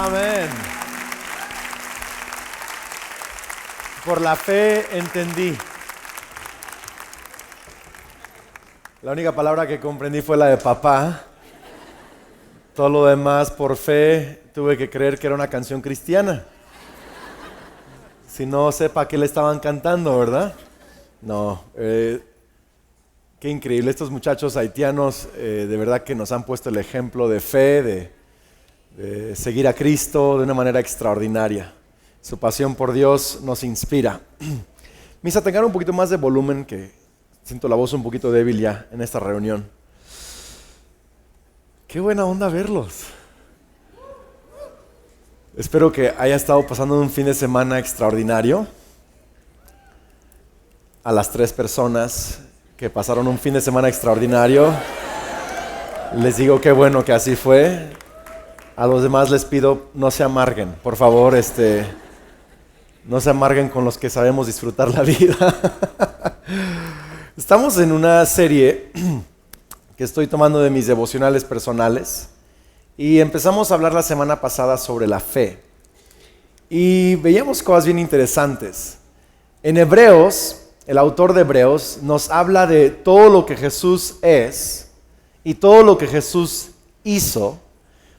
Amén. Por la fe entendí. La única palabra que comprendí fue la de papá. Todo lo demás, por fe, tuve que creer que era una canción cristiana. Si no, sepa qué le estaban cantando, ¿verdad? No, qué increíble. Estos muchachos haitianos de verdad que nos han puesto el ejemplo de fe, de seguir a Cristo de una manera extraordinaria. Su pasión por Dios nos inspira. Misa, tengan un poquito más de volumen, que siento la voz un poquito débil ya en esta reunión. Qué buena onda verlos. Espero que haya estado pasando un fin de semana extraordinario. A las 3 personas que pasaron un fin de semana extraordinario, les digo qué bueno que así fue. A los demás les pido, no se amarguen, por favor, no se amarguen con los que sabemos disfrutar la vida. Estamos en una serie que estoy tomando de mis devocionales personales y empezamos a hablar la semana pasada sobre la fe. Y veíamos cosas bien interesantes. En Hebreos, el autor de Hebreos nos habla de todo lo que Jesús es y todo lo que Jesús hizo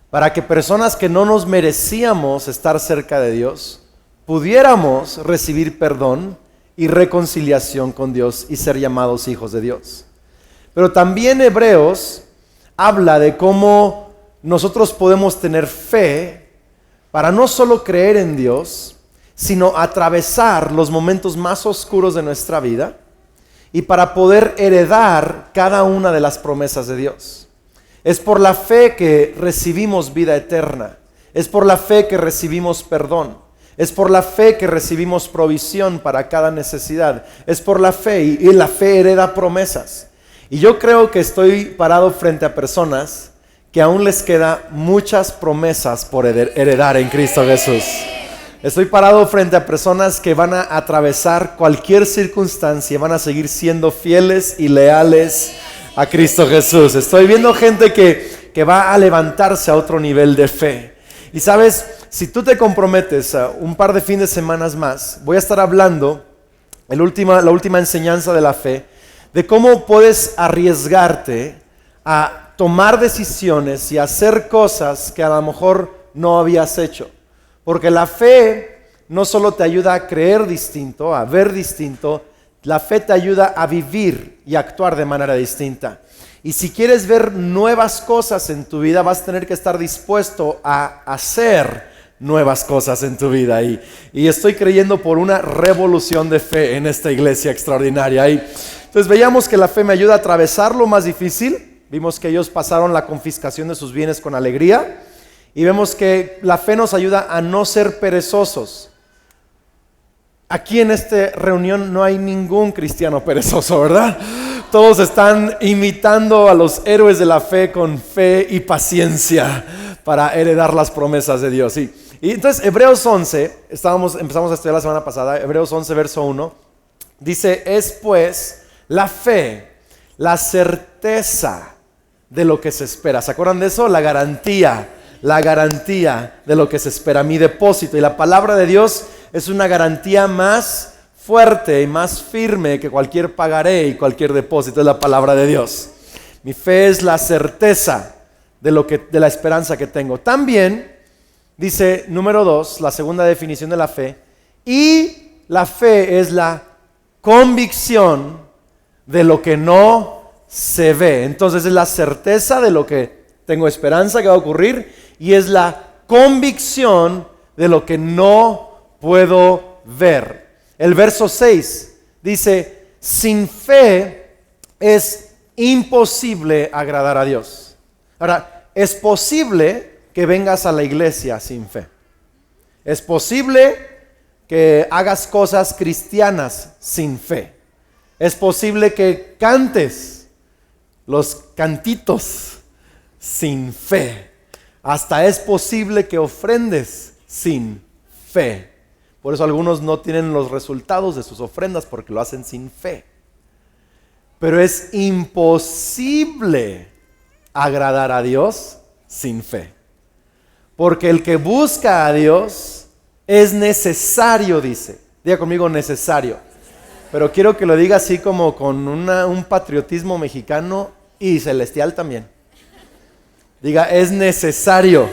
para que personas que no nos merecíamos estar cerca de Dios pudiéramos recibir perdón y reconciliación con Dios y ser llamados hijos de Dios. Pero también Hebreos habla de cómo nosotros podemos tener fe para no solo creer en Dios, sino atravesar los momentos más oscuros de nuestra vida y para poder heredar cada una de las promesas de Dios. Es por la fe que recibimos vida eterna. Es por la fe que recibimos perdón. Es por la fe que recibimos provisión para cada necesidad. Es por la fe y la fe hereda promesas. Y yo creo que estoy parado frente a personas que aún les queda muchas promesas por heredar en Cristo Jesús. Estoy parado frente a personas que van a atravesar cualquier circunstancia, van a seguir siendo fieles y leales a Cristo Jesús. Estoy viendo gente que va a levantarse a otro nivel de fe. Y sabes, si tú te comprometes a un par de fines de semana más, voy a estar hablando la última enseñanza de la fe, de cómo puedes arriesgarte a tomar decisiones y hacer cosas que a lo mejor no habías hecho. Porque la fe no solo te ayuda a creer distinto, a ver distinto, la fe te ayuda a vivir y actuar de manera distinta. Y si quieres ver nuevas cosas en tu vida, vas a tener que estar dispuesto a hacer nuevas cosas en tu vida. Y estoy creyendo por una revolución de fe en esta iglesia extraordinaria. Entonces veíamos que la fe me ayuda a atravesar lo más difícil. Vimos que ellos pasaron la confiscación de sus bienes con alegría. Y vemos que la fe nos ayuda a no ser perezosos. Aquí en esta reunión no hay ningún cristiano perezoso, ¿verdad? Todos están imitando a los héroes de la fe con fe y paciencia para heredar las promesas de Dios. Y entonces Hebreos 11, empezamos a estudiar la semana pasada, Hebreos 11 verso 1, dice, es pues la fe, la certeza de lo que se espera. ¿Se acuerdan de eso? La garantía de lo que se espera, mi depósito. Y la palabra de Dios es una garantía más fuerte y más firme que cualquier pagaré y cualquier depósito. Es la palabra de Dios. Mi fe es la certeza de la esperanza que tengo. También dice, número 2, la segunda definición de la fe, y la fe es la convicción de lo que no se ve. Entonces es la certeza de lo que tengo esperanza que va a ocurrir y es la convicción de lo que no puedo ver. El verso 6 dice, sin fe es imposible agradar a Dios. Ahora, es posible que vengas a la iglesia sin fe. Es posible que hagas cosas cristianas sin fe. Es posible que cantes los cantitos sin fe. Hasta es posible que ofrendes sin fe. Por eso algunos no tienen los resultados de sus ofrendas porque lo hacen sin fe. Pero es imposible agradar a Dios sin fe. Porque el que busca a Dios es necesario, dice. Diga conmigo, necesario. Pero quiero que lo diga así como con un patriotismo mexicano y celestial también. Diga, es necesario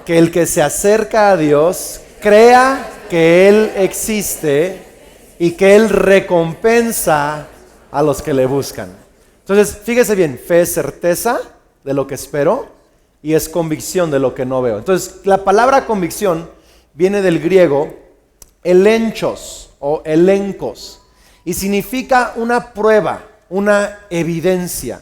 que el que se acerca a Dios crea que Él existe y que Él recompensa a los que le buscan. Entonces, fíjese bien, fe es certeza de lo que espero y es convicción de lo que no veo. Entonces, la palabra convicción viene del griego elenchos o elencos y significa una prueba, una evidencia.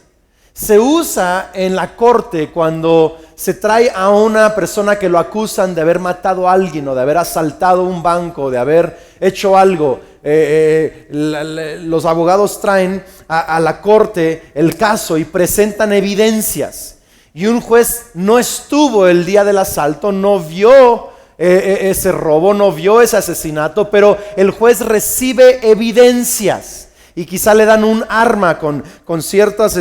Se usa en la corte cuando se trae a una persona que lo acusan de haber matado a alguien o de haber asaltado un banco, de haber hecho algo. Los abogados traen a la corte el caso y presentan evidencias. Y un juez no estuvo el día del asalto, no vio ese robo, no vio ese asesinato, pero el juez recibe evidencias. Y quizá le dan un arma con ciertas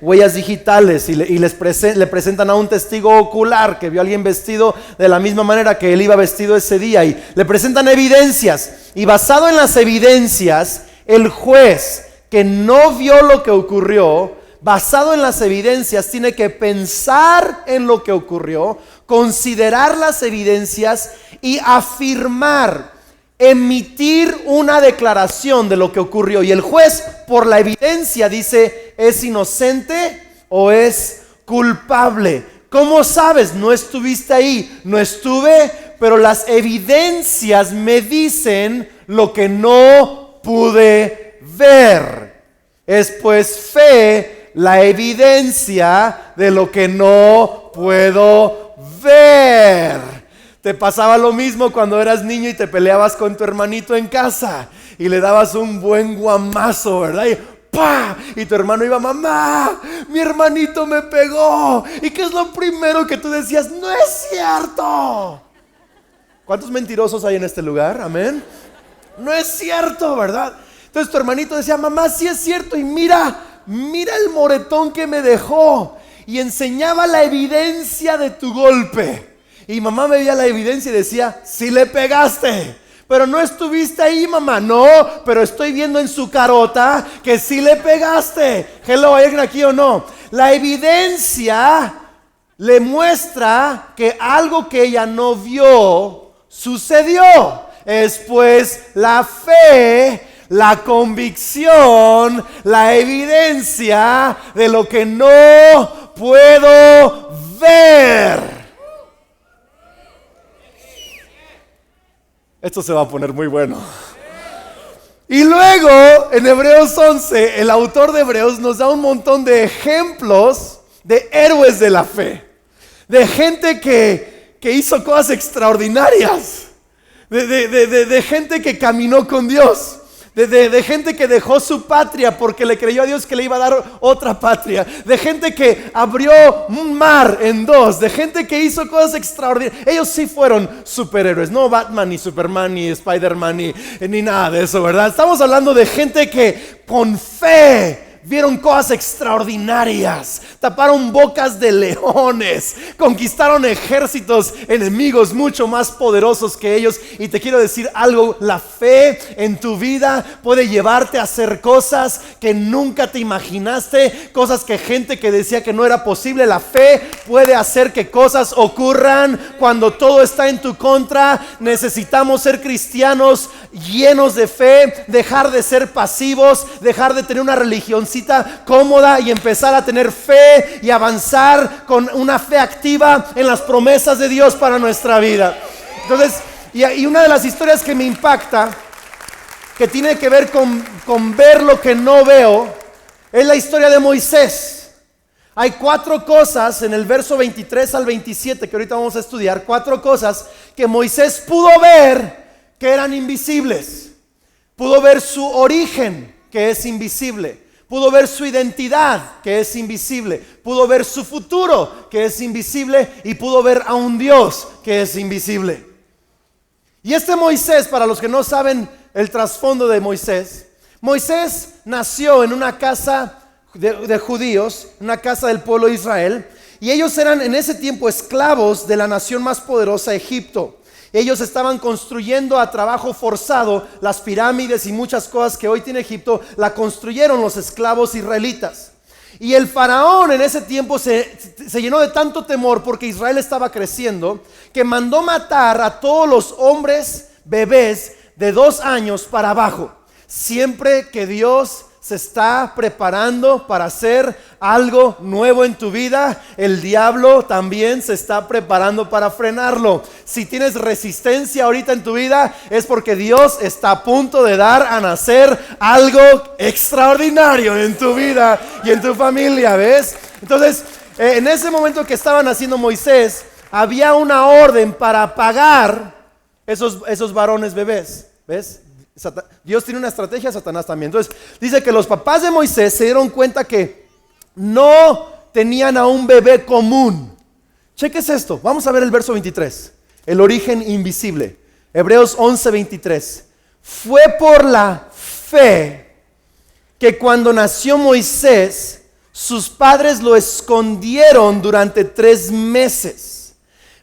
huellas digitales y le presentan a un testigo ocular que vio a alguien vestido de la misma manera que él iba vestido ese día. Y le presentan evidencias. Y basado en las evidencias, el juez que no vio lo que ocurrió, basado en las evidencias, tiene que pensar en lo que ocurrió, considerar las evidencias y afirmar, emitir una declaración de lo que ocurrió. Y el juez, por la evidencia, dice, ¿es inocente o es culpable? ¿Cómo sabes? No estuviste ahí. No estuve, pero las evidencias me dicen lo que no pude ver. Es pues fe la evidencia de lo que no puedo ver. Te pasaba lo mismo cuando eras niño y te peleabas con tu hermanito en casa y le dabas un buen guamazo, ¿verdad? Y ¡pah! Y tu hermano iba, mamá, mi hermanito me pegó. ¿Y qué es lo primero que tú decías? ¡No es cierto! ¿Cuántos mentirosos hay en este lugar? Amén. No es cierto, ¿verdad? Entonces tu hermanito decía, mamá, sí es cierto. Y mira el moretón que me dejó. Y enseñaba la evidencia de tu golpe. Y mamá me veía la evidencia y decía, sí le pegaste, pero no estuviste ahí, mamá. No, pero estoy viendo en su carota que sí le pegaste. Hello, ¿hay alguien aquí o no? La evidencia le muestra que algo que ella no vio sucedió. Es pues la fe, la convicción, la evidencia de lo que no puedo ver. Esto se va a poner muy bueno. Y luego, en Hebreos 11, el autor de Hebreos nos da un montón de ejemplos de héroes de la fe. De gente que hizo cosas extraordinarias. De gente que caminó con Dios. De gente que dejó su patria porque le creyó a Dios que le iba a dar otra patria. De gente que abrió un mar en dos. De gente que hizo cosas extraordinarias. Ellos sí fueron superhéroes. No Batman, ni Superman, ni Spider-Man, ni nada de eso, ¿verdad? Estamos hablando de gente que con fe vieron cosas extraordinarias, taparon bocas de leones, conquistaron ejércitos enemigos mucho más poderosos que ellos. Y te quiero decir algo, la fe en tu vida puede llevarte a hacer cosas que nunca te imaginaste, cosas que gente que decía que no era posible. La fe puede hacer que cosas ocurran cuando todo está en tu contra. Necesitamos ser cristianos llenos de fe, dejar de ser pasivos, dejar de tener una religión cómoda y empezar a tener fe y avanzar con una fe activa en las promesas de Dios para nuestra vida. Entonces, y una de las historias que me impacta, que tiene que ver con ver lo que no veo, es la historia de Moisés. Hay 4 cosas en el verso 23 al 27 que ahorita vamos a estudiar, 4 cosas que Moisés pudo ver que eran invisibles. Pudo ver su origen, que es invisible. Pudo ver su identidad, que es invisible. Pudo ver su futuro, que es invisible. Y pudo ver a un Dios, que es invisible. Y este Moisés, para los que no saben el trasfondo de Moisés, Moisés nació en una casa de judíos, una casa del pueblo de Israel. Y ellos eran en ese tiempo esclavos de la nación más poderosa, Egipto. Ellos estaban construyendo a trabajo forzado las pirámides y muchas cosas que hoy tiene Egipto, la construyeron los esclavos israelitas. Y el faraón en ese tiempo se llenó de tanto temor porque Israel estaba creciendo, que mandó matar a todos los hombres bebés de 2 años para abajo. Siempre que Dios se está preparando para hacer algo nuevo en tu vida, el diablo también se está preparando para frenarlo. Si tienes resistencia ahorita en tu vida, es porque Dios está a punto de dar a nacer algo extraordinario en tu vida y en tu familia, ¿ves? Entonces, en ese momento que estaban haciendo Moisés, había una orden para pagar esos varones bebés, ¿ves? Dios tiene una estrategia, Satanás también. Entonces dice que los papás de Moisés se dieron cuenta que no tenían a un bebé común. Cheques esto, vamos a ver el verso 23, el origen invisible. Hebreos 11:23. Fue por la fe que cuando nació Moisés, sus padres lo escondieron durante 3 meses.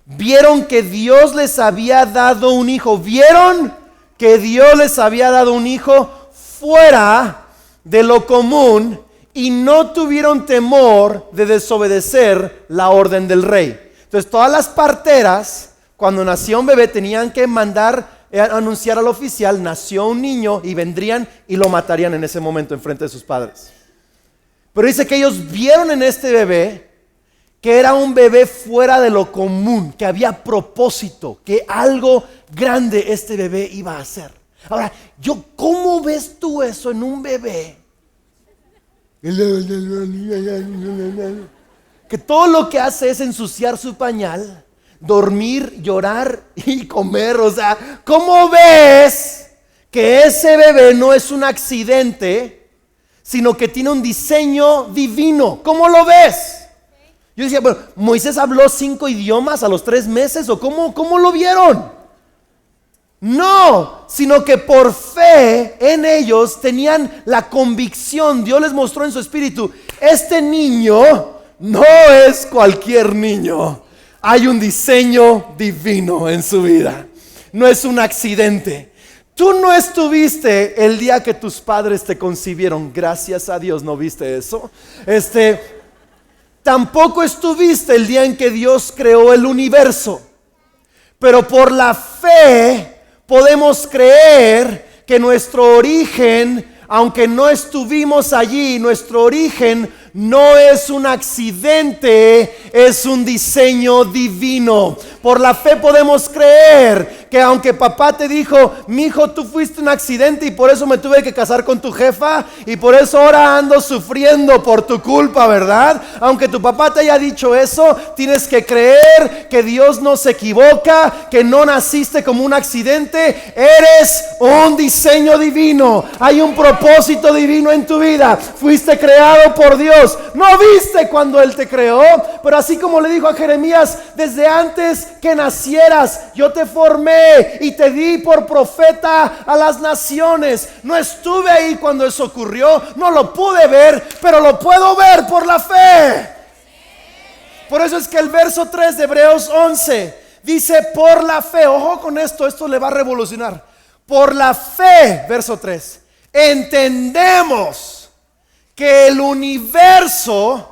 Vieron que Dios les había dado un hijo. ¿Vieron? Que Dios les había dado un hijo fuera de lo común y no tuvieron temor de desobedecer la orden del rey. Entonces todas las parteras, cuando nacía un bebé, tenían que mandar anunciar al oficial: nació un niño, y vendrían y lo matarían en ese momento en frente de sus padres. Pero dice que ellos vieron en este bebé que era un bebé fuera de lo común, que había propósito, que algo grande este bebé iba a hacer. Ahora, ¿cómo ves tú eso en un bebé? Que todo lo que hace es ensuciar su pañal, dormir, llorar y comer. O sea, ¿cómo ves que ese bebé no es un accidente, sino que tiene un diseño divino? ¿Cómo lo ves? Yo decía, bueno, ¿Moisés habló 5 idiomas a los 3 meses? ¿O cómo lo vieron? No, sino que por fe en ellos tenían la convicción. Dios les mostró en su espíritu: este niño no es cualquier niño. Hay un diseño divino en su vida. No es un accidente. Tú no estuviste el día que tus padres te concibieron. Gracias a Dios no viste eso. Tampoco estuviste el día en que Dios creó el universo. Pero por la fe podemos creer que nuestro origen, aunque no estuvimos allí, nuestro origen no es un accidente, es un diseño divino. Por la fe podemos creer que aunque papá te dijo: mi hijo, tú fuiste un accidente y por eso me tuve que casar con tu jefa y por eso ahora ando sufriendo por tu culpa, ¿verdad? Aunque tu papá te haya dicho eso, tienes que creer que Dios no se equivoca, que no naciste como un accidente, eres un diseño divino. Hay un propósito divino en tu vida. Fuiste creado por Dios. No viste cuando Él te creó, pero así como le dijo a Jeremías: desde antes que nacieras yo te formé y te di por profeta a las naciones. No estuve ahí cuando eso ocurrió, no lo pude ver, pero lo puedo ver por la fe. Por eso es que el verso 3 de Hebreos 11 dice: por la fe. Ojo con esto le va a revolucionar. Por la fe, verso 3, entendemos que el universo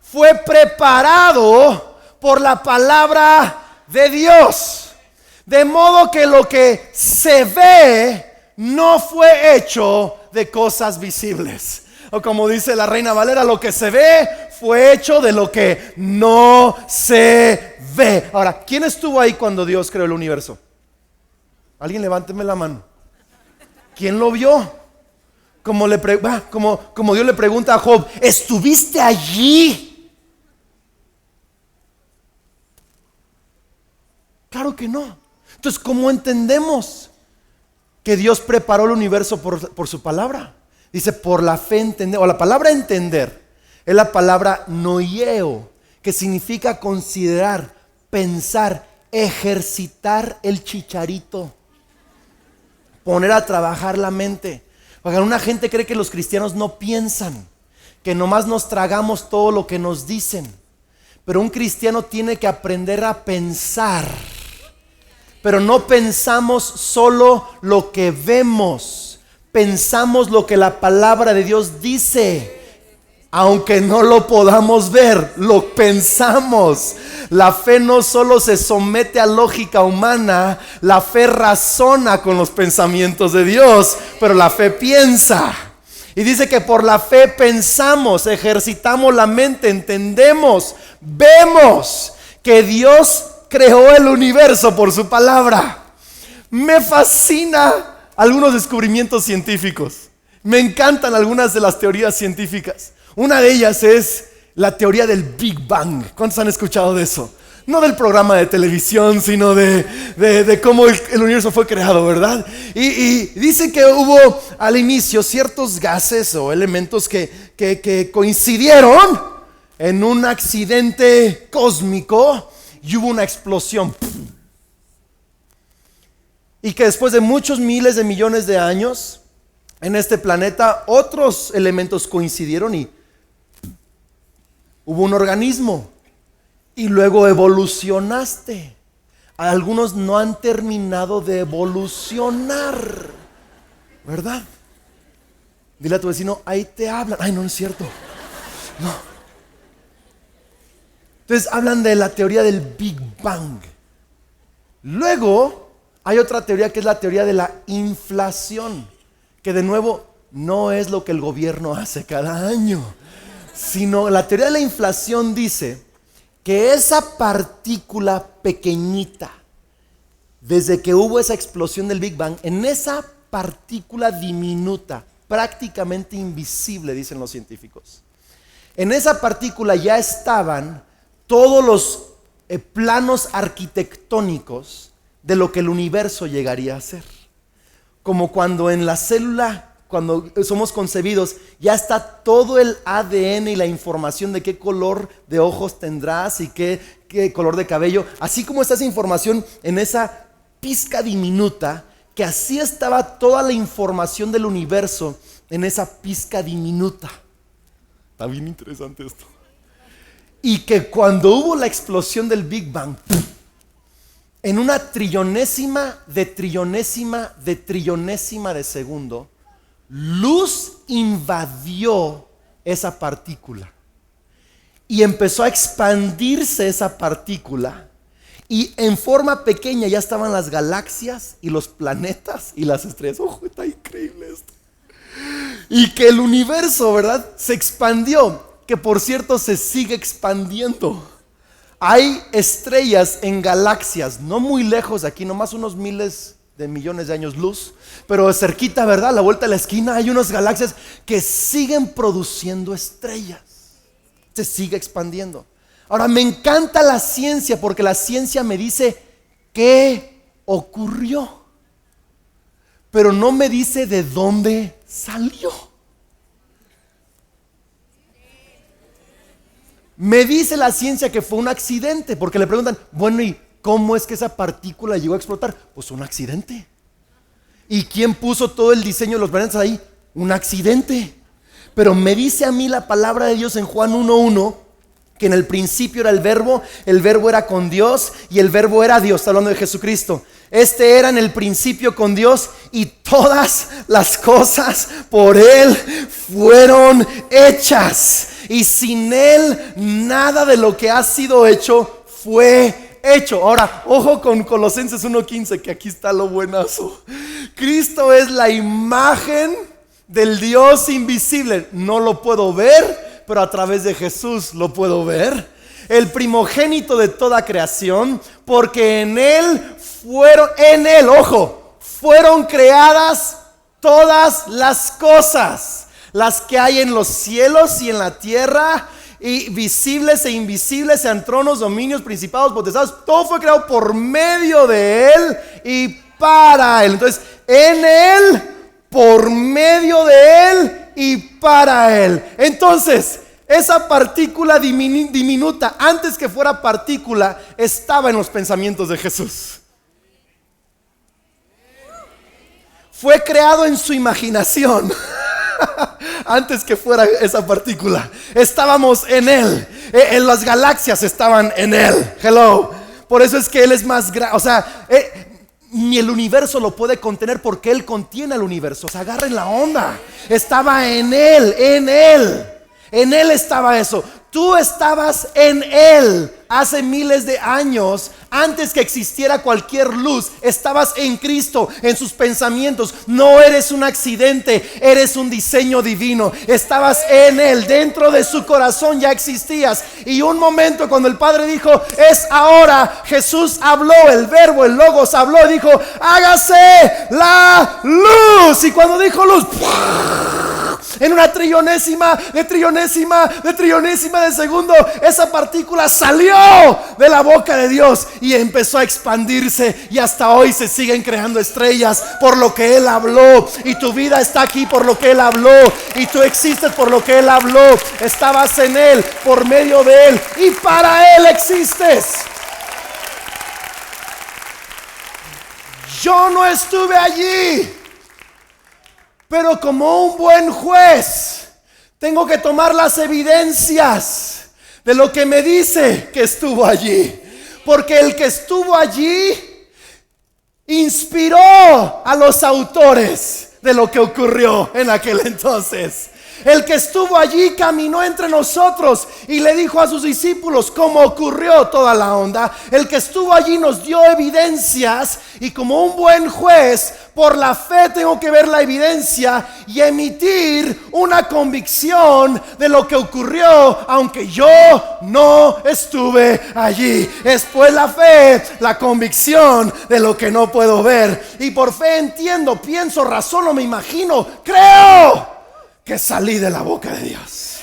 fue preparado por la palabra de Dios, de modo que lo que se ve no fue hecho de cosas visibles. O como dice la Reina Valera: lo que se ve fue hecho de lo que no se ve. Ahora, ¿quién estuvo ahí cuando Dios creó el universo? Alguien levánteme la mano. ¿Quién lo vio? Como Dios le pregunta a Job: ¿estuviste allí? Claro que no. Entonces, ¿cómo entendemos que Dios preparó el universo por su palabra? Dice: por la fe entender. O la palabra entender es la palabra noieo, que significa considerar, pensar, ejercitar el chicharito, poner a trabajar la mente. Porque una gente cree que los cristianos no piensan, que nomás nos tragamos todo lo que nos dicen. Pero un cristiano tiene que aprender a pensar. Pero no pensamos solo lo que vemos, pensamos lo que la palabra de Dios dice. Aunque no lo podamos ver, lo pensamos. La fe no solo se somete a lógica humana, la fe razona con los pensamientos de Dios, pero la fe piensa. Y dice que por la fe pensamos, ejercitamos la mente, entendemos, vemos que Dios creó el universo por su palabra. Me fascina algunos descubrimientos científicos. Me encantan algunas de las teorías científicas. Una de ellas es la teoría del Big Bang. ¿Cuántos han escuchado de eso? No del programa de televisión, sino de cómo el universo fue creado, ¿verdad? Y dice que hubo al inicio ciertos gases o elementos que coincidieron en un accidente cósmico y hubo una explosión. Y que después de muchos miles de millones de años, en este planeta otros elementos coincidieron y hubo un organismo. Y luego evolucionaste. Algunos no han terminado de evolucionar, ¿verdad? Dile a tu vecino, ahí te hablan. Ay, no es cierto. No. Entonces hablan de la teoría del Big Bang. Luego hay otra teoría que es la teoría de la inflación, que de nuevo no es lo que el gobierno hace cada año, sino la teoría de la inflación dice que esa partícula pequeñita, desde que hubo esa explosión del Big Bang, en esa partícula diminuta, prácticamente invisible, dicen los científicos, en esa partícula ya estaban todos los planos arquitectónicos de lo que el universo llegaría a ser. Como cuando en la célula, cuando somos concebidos, ya está todo el ADN y la información de qué color de ojos tendrás y qué color de cabello. Así como está esa información en esa pizca diminuta, que así estaba toda la información del universo en esa pizca diminuta. Está bien interesante esto. Y que cuando hubo la explosión del Big Bang, en una trillonésima de segundo, luz invadió esa partícula y empezó a expandirse esa partícula, y en forma pequeña ya estaban las galaxias y los planetas y las estrellas. ¡Oh, está increíble esto! Y que el universo, ¿verdad?, se expandió, que por cierto se sigue expandiendo. Hay estrellas en galaxias, no muy lejos de aquí, nomás unos miles de millones de años luz, pero cerquita, ¿verdad? A la vuelta de la esquina hay unas galaxias que siguen produciendo estrellas. Se sigue expandiendo. Ahora, me encanta la ciencia porque la ciencia me dice qué ocurrió, pero no me dice de dónde salió. Me dice la ciencia que fue un accidente, porque le preguntan, bueno, ¿y cómo es que esa partícula llegó a explotar? Pues un accidente. ¿Y quién puso todo el diseño de los planetas ahí? Un accidente. Pero me dice a mí la palabra de Dios en Juan 1:1 que en el principio era el verbo era con Dios y el verbo era Dios. Está hablando de Jesucristo. Este era en el principio con Dios y todas las cosas por Él fueron hechas. Y sin Él nada de lo que ha sido hecho fue hecho. Ahora, ojo con Colosenses 1:15, que aquí está lo buenazo. Cristo es la imagen del Dios invisible. No lo puedo ver, pero a través de Jesús lo puedo ver. El primogénito de toda creación, porque en Él fueron creadas todas las cosas, las que hay en los cielos y en la tierra, y visibles e invisibles, sean tronos, dominios, principados, potestades. Todo fue creado por medio de Él y para Él. Entonces, en Él, por medio de Él y para Él. Entonces, esa partícula diminuta, antes que fuera partícula, estaba en los pensamientos de Jesús. Fue creado en su imaginación. antes que fuera esa partícula. Estábamos en Él. En las galaxias estaban en Él. Hello. Por eso es que Él es más grande. O sea, ni el universo lo puede contener porque Él contiene el universo. O sea, agarren la onda. Estaba en Él, en Él. En Él estaba eso. Tú estabas en Él hace miles de años, antes que existiera cualquier luz. Estabas en Cristo, en sus pensamientos. No eres un accidente, eres un diseño divino. Estabas en Él, dentro de su corazón ya existías. Y un momento cuando el Padre dijo, es ahora, Jesús habló, el verbo, el logos habló y dijo, hágase la luz. Y cuando dijo luz, en una trillonésima de segundo, esa partícula salió de la boca de Dios y empezó a expandirse, y hasta hoy se siguen creando estrellas por lo que Él habló, y tu vida está aquí por lo que Él habló, y tú existes por lo que Él habló. Estabas en Él, por medio de Él, y para Él existes. Yo no estuve allí, pero como un buen juez, tengo que tomar las evidencias de lo que me dice que estuvo allí. Porque el que estuvo allí inspiró a los autores de lo que ocurrió en aquel entonces. El que estuvo allí caminó entre nosotros y le dijo a sus discípulos cómo ocurrió toda la onda. El que estuvo allí nos dio evidencias, y como un buen juez, por la fe tengo que ver la evidencia y emitir una convicción de lo que ocurrió, aunque yo no estuve allí. Después la fe, la convicción de lo que no puedo ver. Y por fe entiendo, pienso, razono, me imagino, creo que salí de la boca de Dios,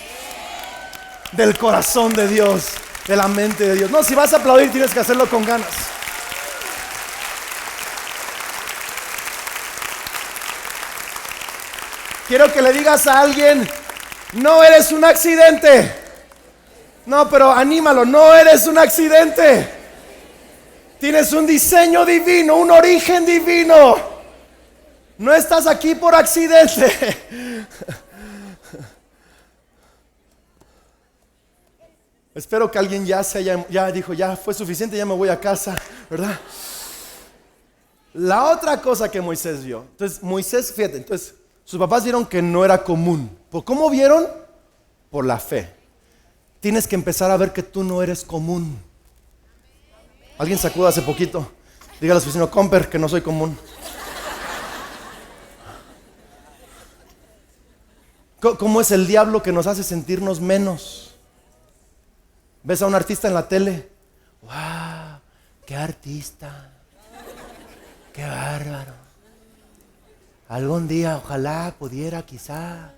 del corazón de Dios, de la mente de Dios. No, si vas a aplaudir tienes que hacerlo con ganas. Quiero que le digas a alguien, no eres un accidente. No, pero anímalo, no eres un accidente. Tienes un diseño divino, un origen divino. No estás aquí por accidente. Espero que alguien ya dijo, ya fue suficiente, ya me voy a casa, ¿verdad? La otra cosa que Moisés vio. Entonces, Moisés, fíjate, entonces, sus papás vieron que no era común. ¿Por cómo vieron? Por la fe. Tienes que empezar a ver que tú no eres común. Alguien sacuda hace poquito. Dígale a su vecino, comper, que no soy común. ¿Cómo es el diablo que nos hace sentirnos menos? ¿Ves a un artista en la tele? ¡Wow! ¡Qué artista! ¡Qué bárbaro! Algún día ojalá pudiera, quizá.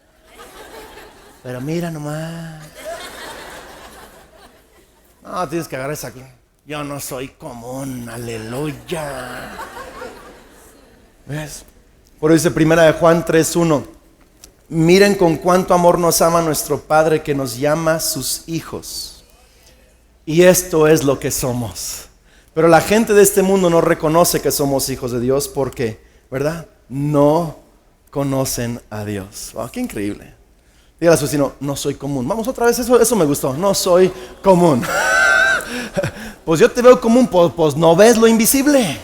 Pero mira nomás. No, tienes que agarrar esa aquí. Yo no soy común, aleluya. ¿Ves? Por eso dice 1 Juan 3:1. Miren con cuánto amor nos ama nuestro Padre, que nos llama sus hijos. Y esto es lo que somos. Pero la gente de este mundo no reconoce que somos hijos de Dios porque, ¿verdad? No conocen a Dios. Wow, qué increíble. Dígale a su vecino, no soy común. Vamos otra vez, eso me gustó. No soy común. Pues yo te veo común, pues no ves lo invisible.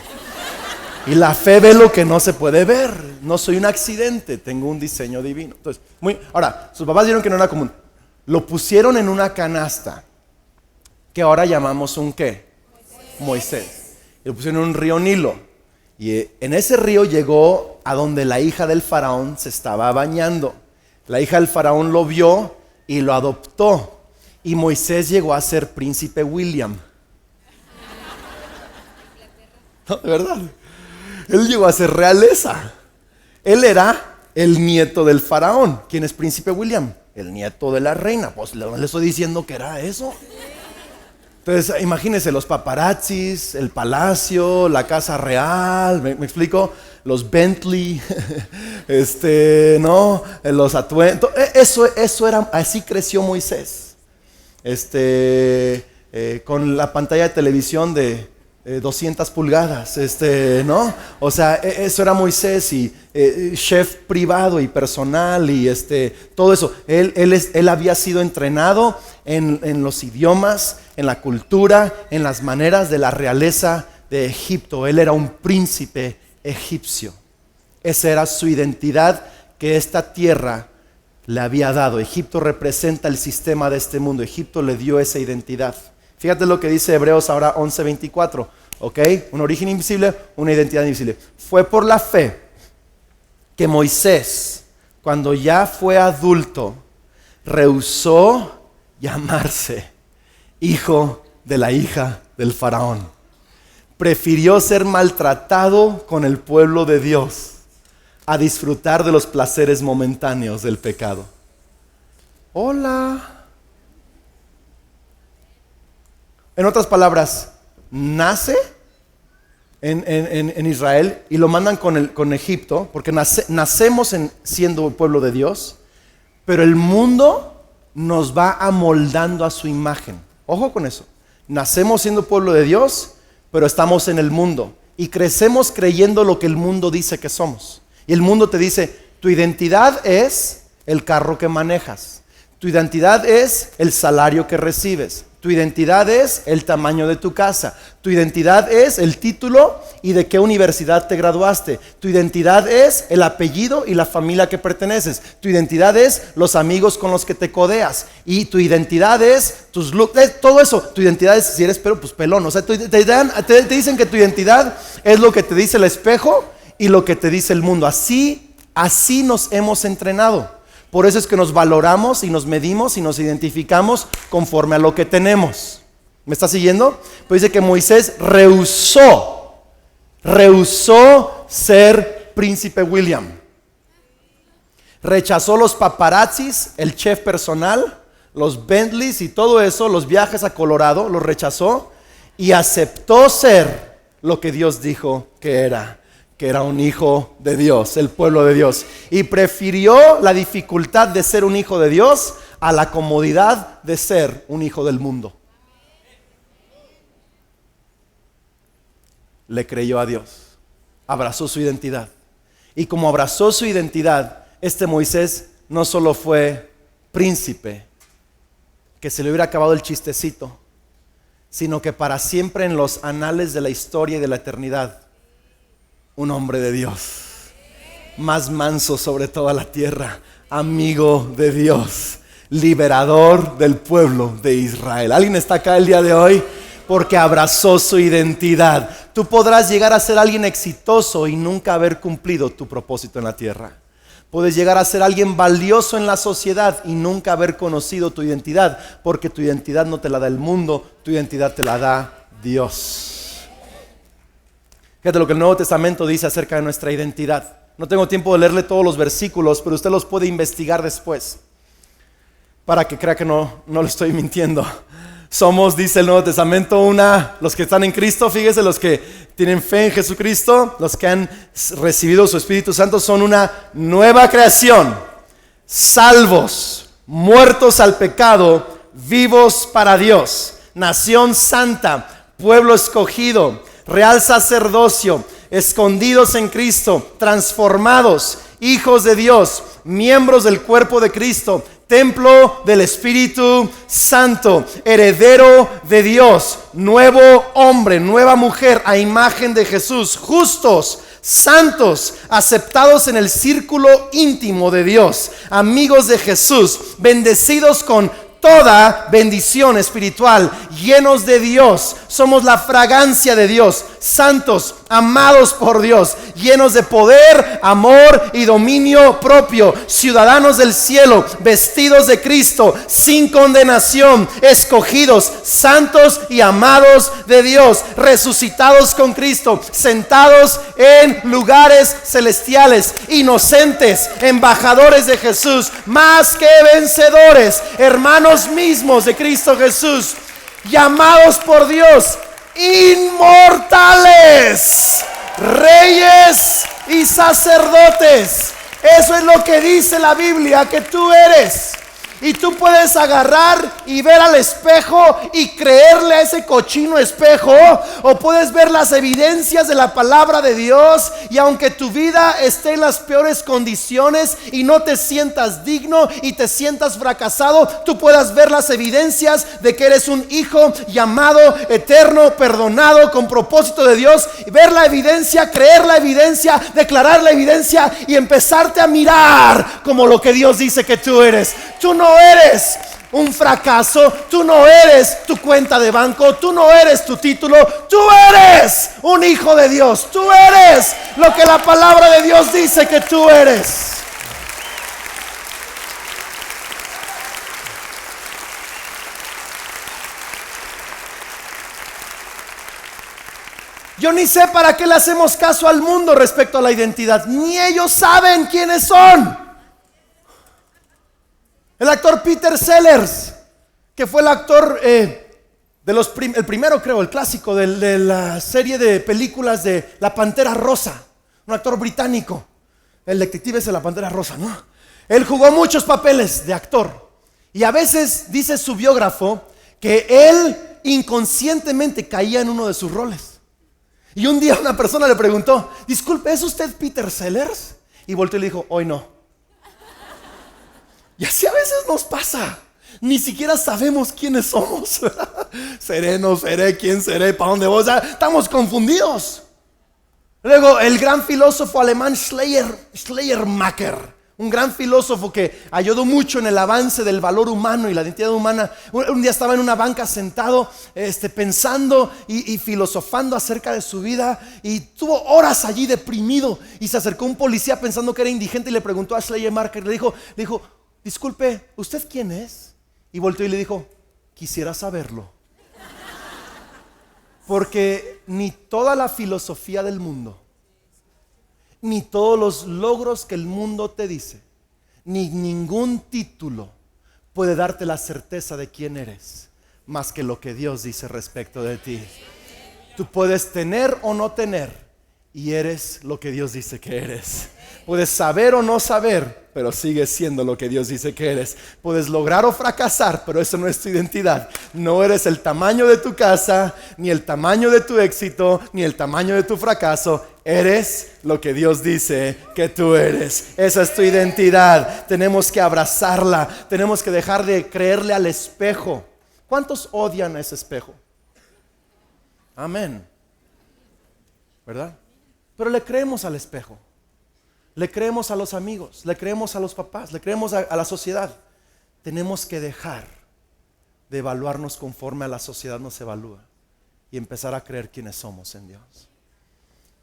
Y la fe ve lo que no se puede ver. No soy un accidente, tengo un diseño divino. Entonces, ahora, sus papás vieron que no era común. Lo pusieron en una canasta, que ahora llamamos un ¿qué? Moisés. Y lo pusieron en un río Nilo. Y en ese río llegó a donde la hija del faraón se estaba bañando. La hija del faraón lo vio y lo adoptó. Y Moisés llegó a ser príncipe William. No, de verdad. Él llegó a ser realeza. Él era el nieto del faraón. ¿Quién es príncipe William? El nieto de la reina. Pues le estoy diciendo que era eso. Entonces, imagínense los paparazzis, el palacio, la casa real, ¿me explico? Los Bentley, ¿no? Los atuendos. Eso era, así creció Moisés. Con la pantalla de televisión de 200 pulgadas, ¿no? O sea, eso era Moisés y chef privado y personal y todo eso. Él había sido entrenado en los idiomas, en la cultura, en las maneras de la realeza de Egipto. Él era un príncipe egipcio. Esa era su identidad que esta tierra le había dado. Egipto representa el sistema de este mundo. Egipto le dio esa identidad. Fíjate lo que dice Hebreos ahora 11:24, ¿ok? Un origen invisible, una identidad invisible. Fue por la fe que Moisés, cuando ya fue adulto, rehusó llamarse hijo de la hija del faraón. Prefirió ser maltratado con el pueblo de Dios a disfrutar de los placeres momentáneos del pecado. Hola. En otras palabras, nace en Israel y lo mandan con Egipto, porque nacemos siendo el pueblo de Dios, pero el mundo nos va amoldando a su imagen. Ojo con eso. Nacemos siendo pueblo de Dios, pero estamos en el mundo y crecemos creyendo lo que el mundo dice que somos. Y el mundo te dice, tu identidad es el carro que manejas, tu identidad es el salario que recibes, tu identidad es el tamaño de tu casa, tu identidad es el título y de qué universidad te graduaste, tu identidad es el apellido y la familia que perteneces, tu identidad es los amigos con los que te codeas, y tu identidad es tus looks, todo eso. Tu identidad es, si eres pues pelón, o sea, te dicen que tu identidad es lo que te dice el espejo y lo que te dice el mundo. Así nos hemos entrenado. Por eso es que nos valoramos y nos medimos y nos identificamos conforme a lo que tenemos. ¿Me está siguiendo? Pues dice que Moisés rehusó ser príncipe William. Rechazó los paparazzis, el chef personal, los Bentleys y todo eso, los viajes a Colorado, los rechazó y aceptó ser lo que Dios dijo que era un hijo de Dios, el pueblo de Dios. Y prefirió la dificultad de ser un hijo de Dios a la comodidad de ser un hijo del mundo. Le creyó a Dios, abrazó su identidad. Y como abrazó su identidad, Moisés no solo fue príncipe, que se le hubiera acabado el chistecito, sino que para siempre en los anales de la historia y de la eternidad, un hombre de Dios, más manso sobre toda la tierra, amigo de Dios, liberador del pueblo de Israel. ¿Alguien está acá el día de hoy? Porque abrazó su identidad. Tú podrás llegar a ser alguien exitoso y nunca haber cumplido tu propósito en la tierra. Puedes llegar a ser alguien valioso en la sociedad y nunca haber conocido tu identidad, porque tu identidad no te la da el mundo, tu identidad te la da Dios. Fíjate lo que el Nuevo Testamento dice acerca de nuestra identidad. No tengo tiempo de leerle todos los versículos, pero usted los puede investigar después, para que crea que no le estoy mintiendo. Somos, dice el Nuevo Testamento, los que están en Cristo, fíjese, los que tienen fe en Jesucristo, los que han recibido su Espíritu Santo, son una nueva creación, salvos, muertos al pecado, vivos para Dios, nación santa, pueblo escogido, real sacerdocio, escondidos en Cristo, transformados, hijos de Dios, miembros del cuerpo de Cristo, templo del Espíritu Santo, heredero de Dios, nuevo hombre, nueva mujer a imagen de Jesús, justos, santos, aceptados en el círculo íntimo de Dios, amigos de Jesús, bendecidos con toda bendición espiritual, llenos de Dios, somos la fragancia de Dios, santos, amados por Dios, llenos de poder, amor y dominio propio, ciudadanos del cielo, vestidos de Cristo, sin condenación, escogidos, santos y amados de Dios, resucitados con Cristo, sentados en lugares celestiales, inocentes, embajadores de Jesús, más que vencedores, hermanos mismos de Cristo Jesús, llamados por Dios, inmortales, reyes y sacerdotes. Eso es lo que dice la Biblia que tú eres. Y tú puedes agarrar y ver al espejo y creerle a ese cochino espejo, o puedes ver las evidencias de la palabra de Dios, y aunque tu vida esté en las peores condiciones y no te sientas digno y te sientas fracasado, tú puedas ver las evidencias de que eres un hijo llamado, eterno, perdonado, con propósito de Dios, y ver la evidencia, creer la evidencia, declarar la evidencia y empezarte a mirar como lo que Dios dice que tú eres. Tú no eres un fracaso, tú no eres tu cuenta de banco, tú no eres tu título, tú eres un hijo de Dios, tú eres lo que la palabra de Dios dice que tú eres. Yo ni sé para qué le hacemos caso al mundo respecto a la identidad, ni ellos saben quiénes son. El actor Peter Sellers, que fue el actor el primero, creo, el clásico de la serie de películas de La Pantera Rosa, un actor británico. El detective es de La Pantera Rosa, ¿no? Él jugó muchos papeles de actor, y a veces dice su biógrafo que él inconscientemente caía en uno de sus roles. Y un día una persona le preguntó: disculpe, ¿es usted Peter Sellers? Y volteó y le dijo: hoy no. Y así a veces nos pasa. Ni siquiera sabemos quiénes somos. Seré, no seré, quién seré, para dónde voy. O sea, estamos confundidos. Luego el gran filósofo alemán Schleiermacher, un gran filósofo que ayudó mucho en el avance del valor humano y la identidad humana. Un día estaba en una banca sentado pensando y filosofando acerca de su vida, y tuvo horas allí deprimido, y se acercó un policía pensando que era indigente y le preguntó a Schleiermacher, le dijo: disculpe, ¿usted quién es? Y volteó y le dijo: quisiera saberlo. Porque ni toda la filosofía del mundo, ni todos los logros que el mundo te dice, ni ningún título puede darte la certeza de quién eres, más que lo que Dios dice respecto de ti. Tú puedes tener o no tener, y eres lo que Dios dice que eres. Puedes saber o no saber, pero sigues siendo lo que Dios dice que eres. Puedes lograr o fracasar, pero eso no es tu identidad. No eres el tamaño de tu casa, ni el tamaño de tu éxito, ni el tamaño de tu fracaso. Eres lo que Dios dice que tú eres. Esa es tu identidad. Tenemos que abrazarla. Tenemos que dejar de creerle al espejo. ¿Cuántos odian a ese espejo? Amén. ¿Verdad? Pero le creemos al espejo. Le creemos a los amigos, le creemos a los papás, le creemos a la sociedad. Tenemos que dejar de evaluarnos conforme a la sociedad nos evalúa y empezar a creer quiénes somos en Dios.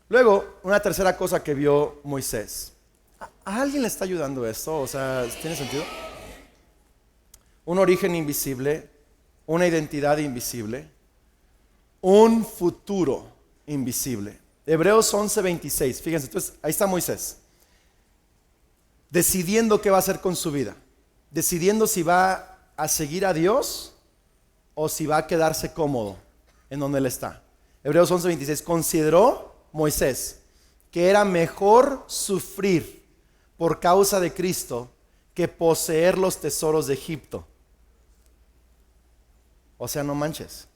Luego, una tercera cosa que vio Moisés. ¿A alguien le está ayudando esto? O sea, ¿tiene sentido? Un origen invisible, una identidad invisible, un futuro invisible. Hebreos 11:26, fíjense, entonces ahí está Moisés, decidiendo qué va a hacer con su vida, decidiendo si va a seguir a Dios o si va a quedarse cómodo en donde él está. Hebreos 11:26, consideró Moisés que era mejor sufrir por causa de Cristo que poseer los tesoros de Egipto. O sea, no manches.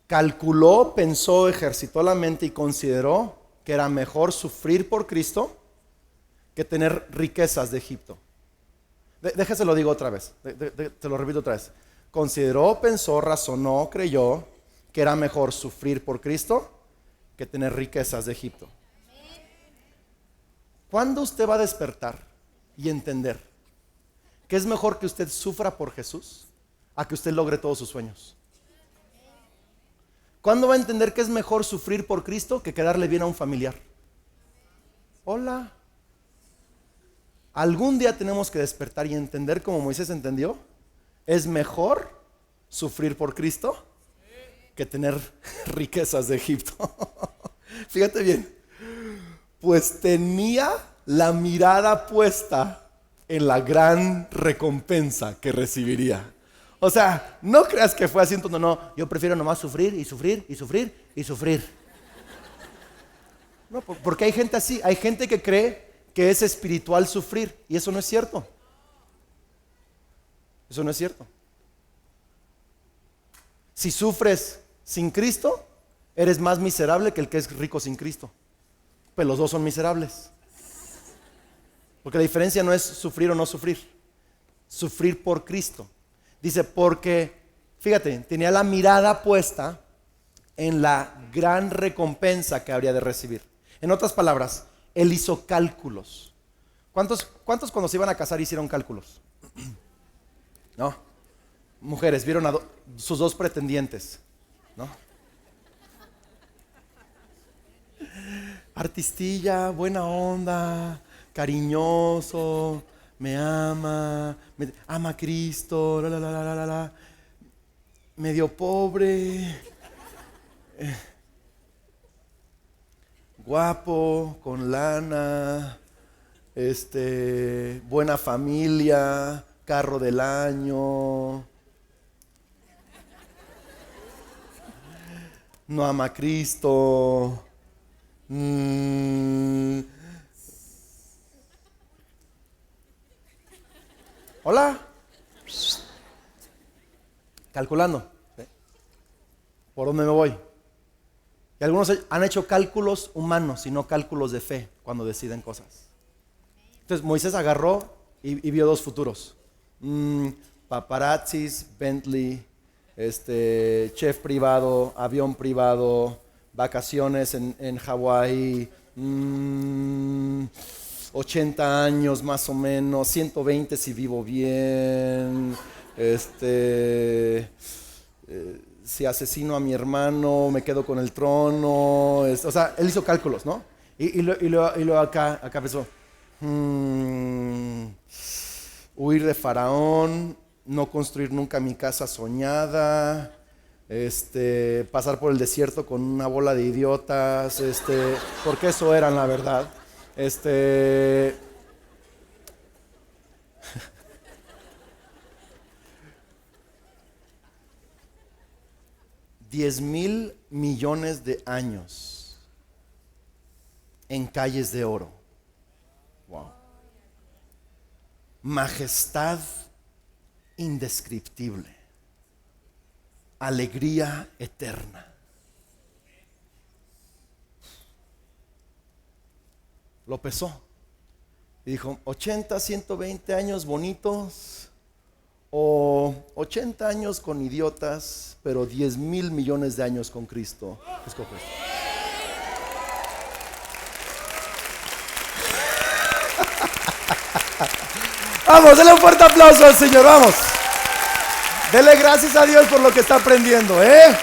Calculó, pensó, ejercitó la mente y consideró que era mejor sufrir por Cristo que tener riquezas de Egipto. Déjese lo digo otra vez, te lo repito otra vez. Consideró, pensó, razonó, creyó que era mejor sufrir por Cristo que tener riquezas de Egipto. ¿Cuándo usted va a despertar y entender que es mejor que usted sufra por Jesús a que usted logre todos sus sueños? ¿Cuándo va a entender que es mejor sufrir por Cristo que quedarle bien a un familiar? Hola. Algún día tenemos que despertar y entender, como Moisés entendió, es mejor sufrir por Cristo que tener riquezas de Egipto. Fíjate bien, pues tenía la mirada puesta en la gran recompensa que recibiría. O sea, no creas que fue así, entonces no, yo prefiero nomás sufrir y sufrir y sufrir y sufrir. No, porque hay gente así, hay gente que cree que es espiritual sufrir, y eso no es cierto. Eso no es cierto. Si sufres sin Cristo, eres más miserable que el que es rico sin Cristo. Pues los dos son miserables. Porque la diferencia no es sufrir o no sufrir. Sufrir por Cristo. Dice, porque, fíjate, tenía la mirada puesta en la gran recompensa que habría de recibir. En otras palabras, él hizo cálculos. ¿Cuántos cuando se iban a casar hicieron cálculos? No. Mujeres, vieron a sus dos pretendientes, ¿no? Artistilla, buena onda, cariñoso, me ama a Cristo, medio pobre, guapo, con lana, buena familia, carro del año, no ama a Cristo. Hola. Calculando. ¿Por dónde me voy? Y algunos han hecho cálculos humanos y no cálculos de fe cuando deciden cosas. Entonces Moisés agarró y vio dos futuros. Paparazzis, Bentley, chef privado, avión privado, vacaciones en Hawái, 80 años más o menos, 120 si vivo bien, si asesino a mi hermano me quedo con el trono, o sea, él hizo cálculos, ¿no? Y luego acá pensó, huir de Faraón, no construir nunca mi casa soñada, pasar por el desierto con una bola de idiotas, porque eso eran la verdad, 10,000 millones de años en calles de oro. Wow. Majestad indescriptible. Alegría eterna. Lo pesó y dijo, 80, 120 años bonitos o 80 años con idiotas, pero 10,000 millones de años con Cristo. Escoge. Vamos, denle un fuerte aplauso al Señor, vamos. Dele gracias a Dios por lo que está aprendiendo, Él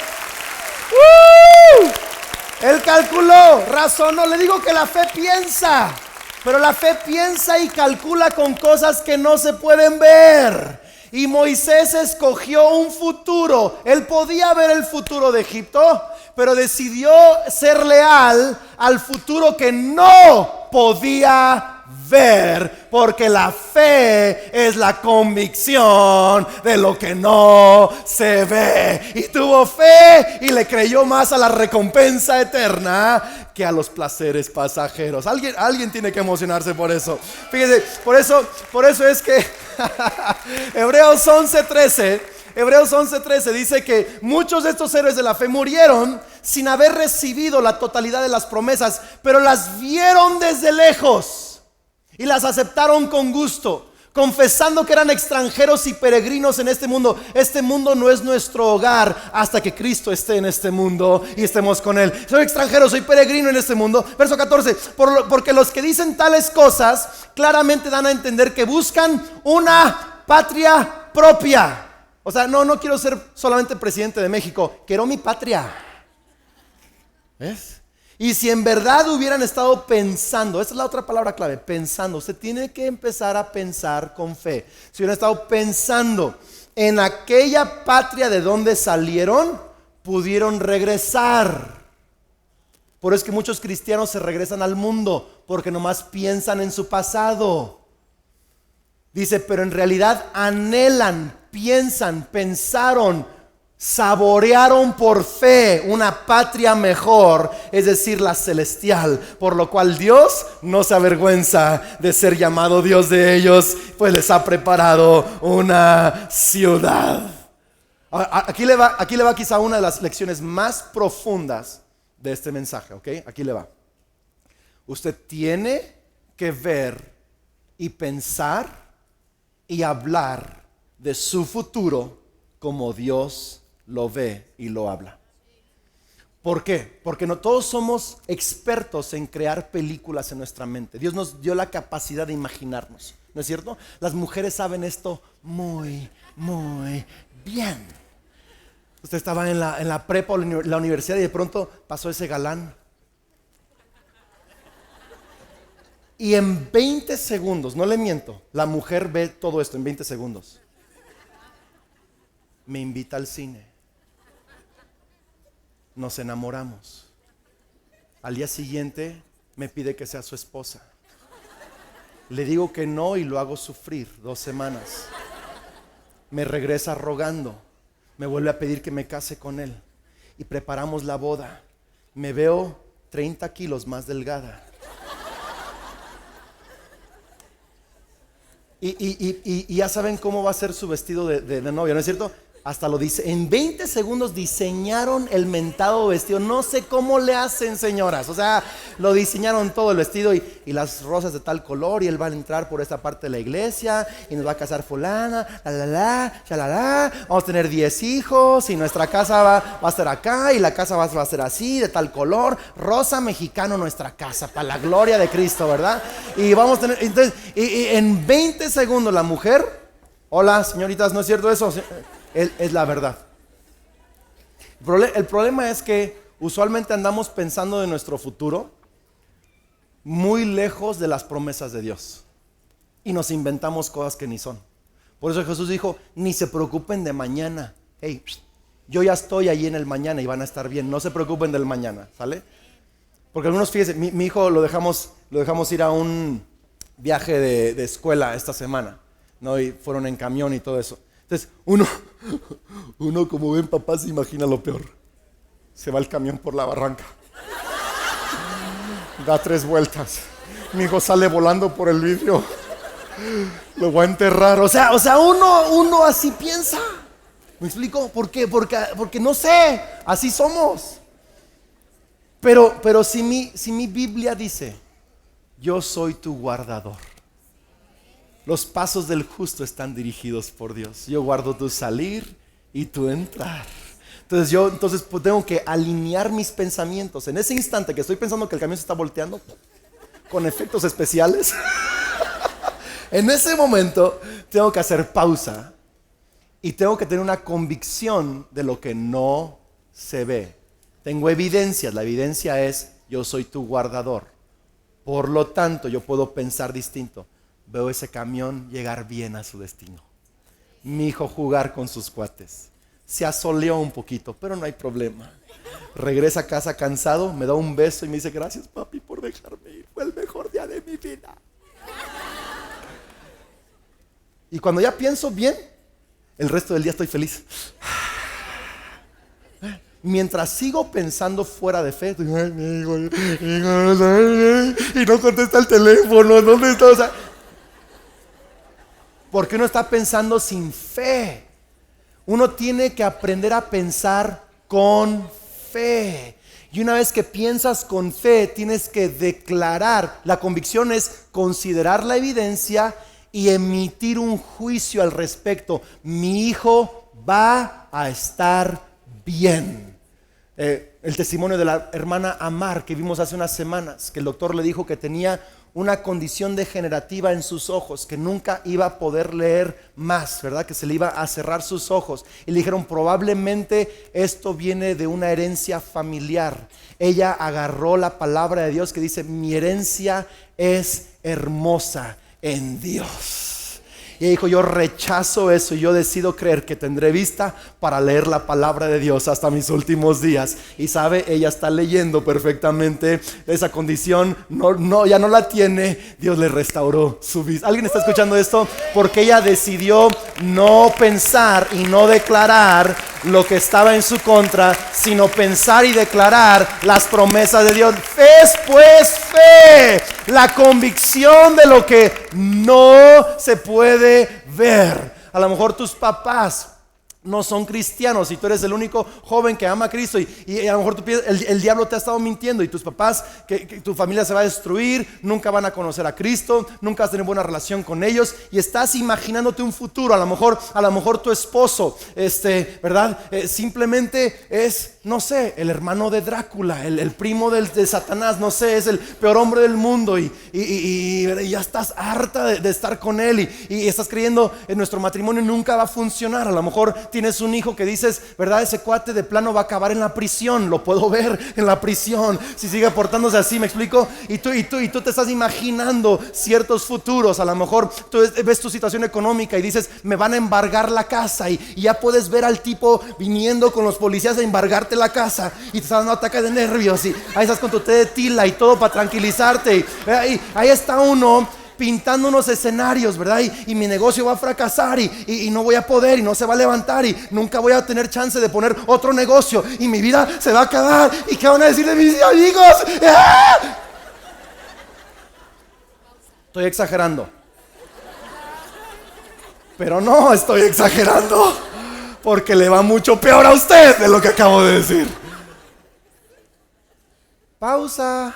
calculó, razonó. Le digo que la fe piensa, pero la fe piensa y calcula con cosas que no se pueden ver. Y Moisés escogió un futuro. Él podía ver el futuro de Egipto, pero decidió ser leal al futuro que no podía ver, porque la fe es la convicción de lo que no se ve. Y tuvo fe y le creyó más a la recompensa eterna que a los placeres pasajeros. Alguien tiene que emocionarse por eso. Fíjese, por eso es que Hebreos 11:13 dice que muchos de estos héroes de la fe murieron sin haber recibido la totalidad de las promesas, pero las vieron desde lejos y las aceptaron con gusto, confesando que eran extranjeros y peregrinos en este mundo. Este mundo no es nuestro hogar hasta que Cristo esté en este mundo y estemos con Él. Soy extranjero, soy peregrino en este mundo. Verso 14, porque los que dicen tales cosas claramente dan a entender que buscan una patria propia. O sea, no quiero ser solamente presidente de México, quiero mi patria. ¿Ves? Y si en verdad hubieran estado pensando, esa es la otra palabra clave, pensando. Usted tiene que empezar a pensar con fe. Si hubieran estado pensando en aquella patria de donde salieron, pudieron regresar. Por eso es que muchos cristianos se regresan al mundo, porque nomás piensan en su pasado. Dice, pero en realidad anhelan, pensaron saborearon por fe una patria mejor, es decir, la celestial, por lo cual Dios no se avergüenza de ser llamado Dios de ellos, pues les ha preparado una ciudad. Aquí le va quizá una de las lecciones más profundas de este mensaje, ¿ok? Aquí le va. Usted tiene que ver y pensar y hablar de su futuro como Dios lo ve y lo habla. ¿Por qué? Porque no todos somos expertos en crear películas en nuestra mente. Dios nos dio la capacidad de imaginarnos, ¿no es cierto? Las mujeres saben esto muy, muy bien. Usted estaba en la prepa o la universidad y de pronto pasó ese galán. Y en 20 segundos, no le miento, la mujer ve todo esto en 20 segundos. Me invita al cine. Nos enamoramos. Al día siguiente me pide que sea su esposa. Le digo que no y lo hago sufrir 2 semanas. Me regresa rogando. Me vuelve a pedir que me case con él. Y preparamos la boda. Me veo 30 kilos más delgada. Y ya saben cómo va a ser su vestido de novia, ¿no es cierto? Hasta lo dice, en 20 segundos diseñaron el mentado vestido. No sé cómo le hacen, señoras. O sea, lo diseñaron todo el vestido y las rosas de tal color. Y él va a entrar por esta parte de la iglesia y nos va a casar fulana, shalala. Vamos a tener 10 hijos y nuestra casa va a ser acá y la casa va a ser así, de tal color. Rosa mexicano nuestra casa, para la gloria de Cristo, ¿verdad? Y vamos a tener, entonces, y en 20 segundos la mujer, hola señoritas, ¿no es cierto eso? Es la verdad. El problema es que usualmente andamos pensando de nuestro futuro muy lejos de las promesas de Dios y nos inventamos cosas que ni son. Por eso Jesús dijo, ni se preocupen de mañana. Hey, yo ya estoy ahí en el mañana y van a estar bien. No se preocupen del mañana, ¿sale? Porque algunos, fíjense, mi hijo lo dejamos ir a un viaje de escuela esta semana, ¿no? Y fueron en camión y todo eso. Entonces, uno como ven papá se imagina lo peor. Se va el camión por la barranca. Da 3 vueltas. Mi hijo sale volando por el vidrio. Lo voy a enterrar. O sea, uno así piensa. ¿Me explico? ¿Por qué? Porque no sé, así somos. Pero si mi Biblia dice, yo soy tu guardador. Los pasos del justo están dirigidos por Dios. Yo guardo tu salir y tu entrar. Entonces pues tengo que alinear mis pensamientos. En ese instante que estoy pensando que el camión se está volteando, con efectos especiales, en ese momento tengo que hacer pausa y tengo que tener una convicción de lo que no se ve. Tengo evidencias. La evidencia es, yo soy tu guardador. Por lo tanto, yo puedo pensar distinto. Veo ese camión llegar bien a su destino. Mi hijo jugar con sus cuates. Se asoleó un poquito, pero no hay problema. Regresa a casa cansado, me da un beso y me dice, gracias papi por dejarme ir. Fue el mejor día de mi vida. Y cuando ya pienso bien, el resto del día estoy feliz. Mientras sigo pensando fuera de fe, y no contesta el teléfono, ¿dónde está? O sea, porque uno está pensando sin fe. Uno tiene que aprender a pensar con fe. Y una vez que piensas con fe, tienes que declarar. La convicción es considerar la evidencia y emitir un juicio al respecto. Mi hijo va a estar bien. El testimonio de la hermana Amar que vimos hace unas semanas, que el doctor le dijo que tenía una condición degenerativa en sus ojos, que nunca iba a poder leer más, ¿verdad? Que se le iba a cerrar sus ojos. Y le dijeron, probablemente esto viene de una herencia familiar. Ella agarró la palabra de Dios que dice, mi herencia es hermosa en Dios. Y dijo, yo rechazo eso y yo decido creer que tendré vista para leer la palabra de Dios hasta mis últimos días. Y sabe, ella está leyendo perfectamente. Esa condición ya no la tiene. Dios le restauró su vista. ¿Alguien está escuchando esto? Porque ella decidió no pensar y no declarar lo que estaba en su contra, sino pensar y declarar las promesas de Dios. Fe es pues fe, la convicción de lo que no se puede ver. A lo mejor tus papás no son cristianos y tú eres el único joven que ama a Cristo y a lo mejor tú piensas, el diablo te ha estado mintiendo y tus papás, que tu familia se va a destruir, nunca van a conocer a Cristo, nunca vas a tener buena relación con ellos y estás imaginándote un futuro. A lo mejor tu esposo, ¿verdad? Simplemente es, no sé, el hermano de Drácula, el primo de Satanás, no sé, es el peor hombre del mundo y ya estás harta de estar con él y estás creyendo en nuestro matrimonio nunca va a funcionar. A lo mejor tienes un hijo que dices, ¿verdad? Ese cuate de plano va a acabar en la prisión, lo puedo ver en la prisión si sigue portándose así, ¿me explico? Y tú te estás imaginando ciertos futuros. A lo mejor tú ves tu situación económica y dices, me van a embargar la casa y ya puedes ver al tipo viniendo con los policías a embargarte la casa y te está dando ataques de nervios y ahí estás con tu té de tila y todo para tranquilizarte y ahí está uno pintando unos escenarios, ¿verdad? Y mi negocio va a fracasar y no voy a poder y no se va a levantar y nunca voy a tener chance de poner otro negocio y mi vida se va a acabar. ¿Y qué van a decir de mis amigos? ¡Ah! Estoy exagerando. Pero no estoy exagerando, porque le va mucho peor a usted de lo que acabo de decir. Pausa.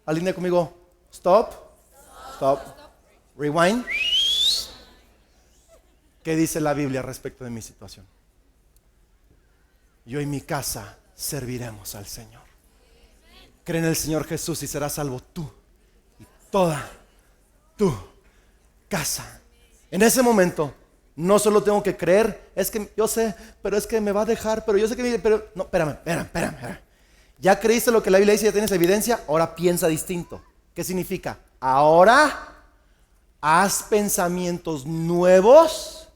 Alinea conmigo. Stop. Rewind. ¿Qué dice la Biblia respecto de mi situación? Yo y mi casa serviremos al Señor. Cree en el Señor Jesús y serás salvo tú y toda tu casa. En ese momento no solo tengo que creer, es que yo sé, pero es que me va a dejar, pero yo sé que pero no, espérame. Ya creíste lo que la Biblia dice, ya tienes evidencia, ahora piensa distinto. ¿Qué significa? Ahora haz pensamientos nuevos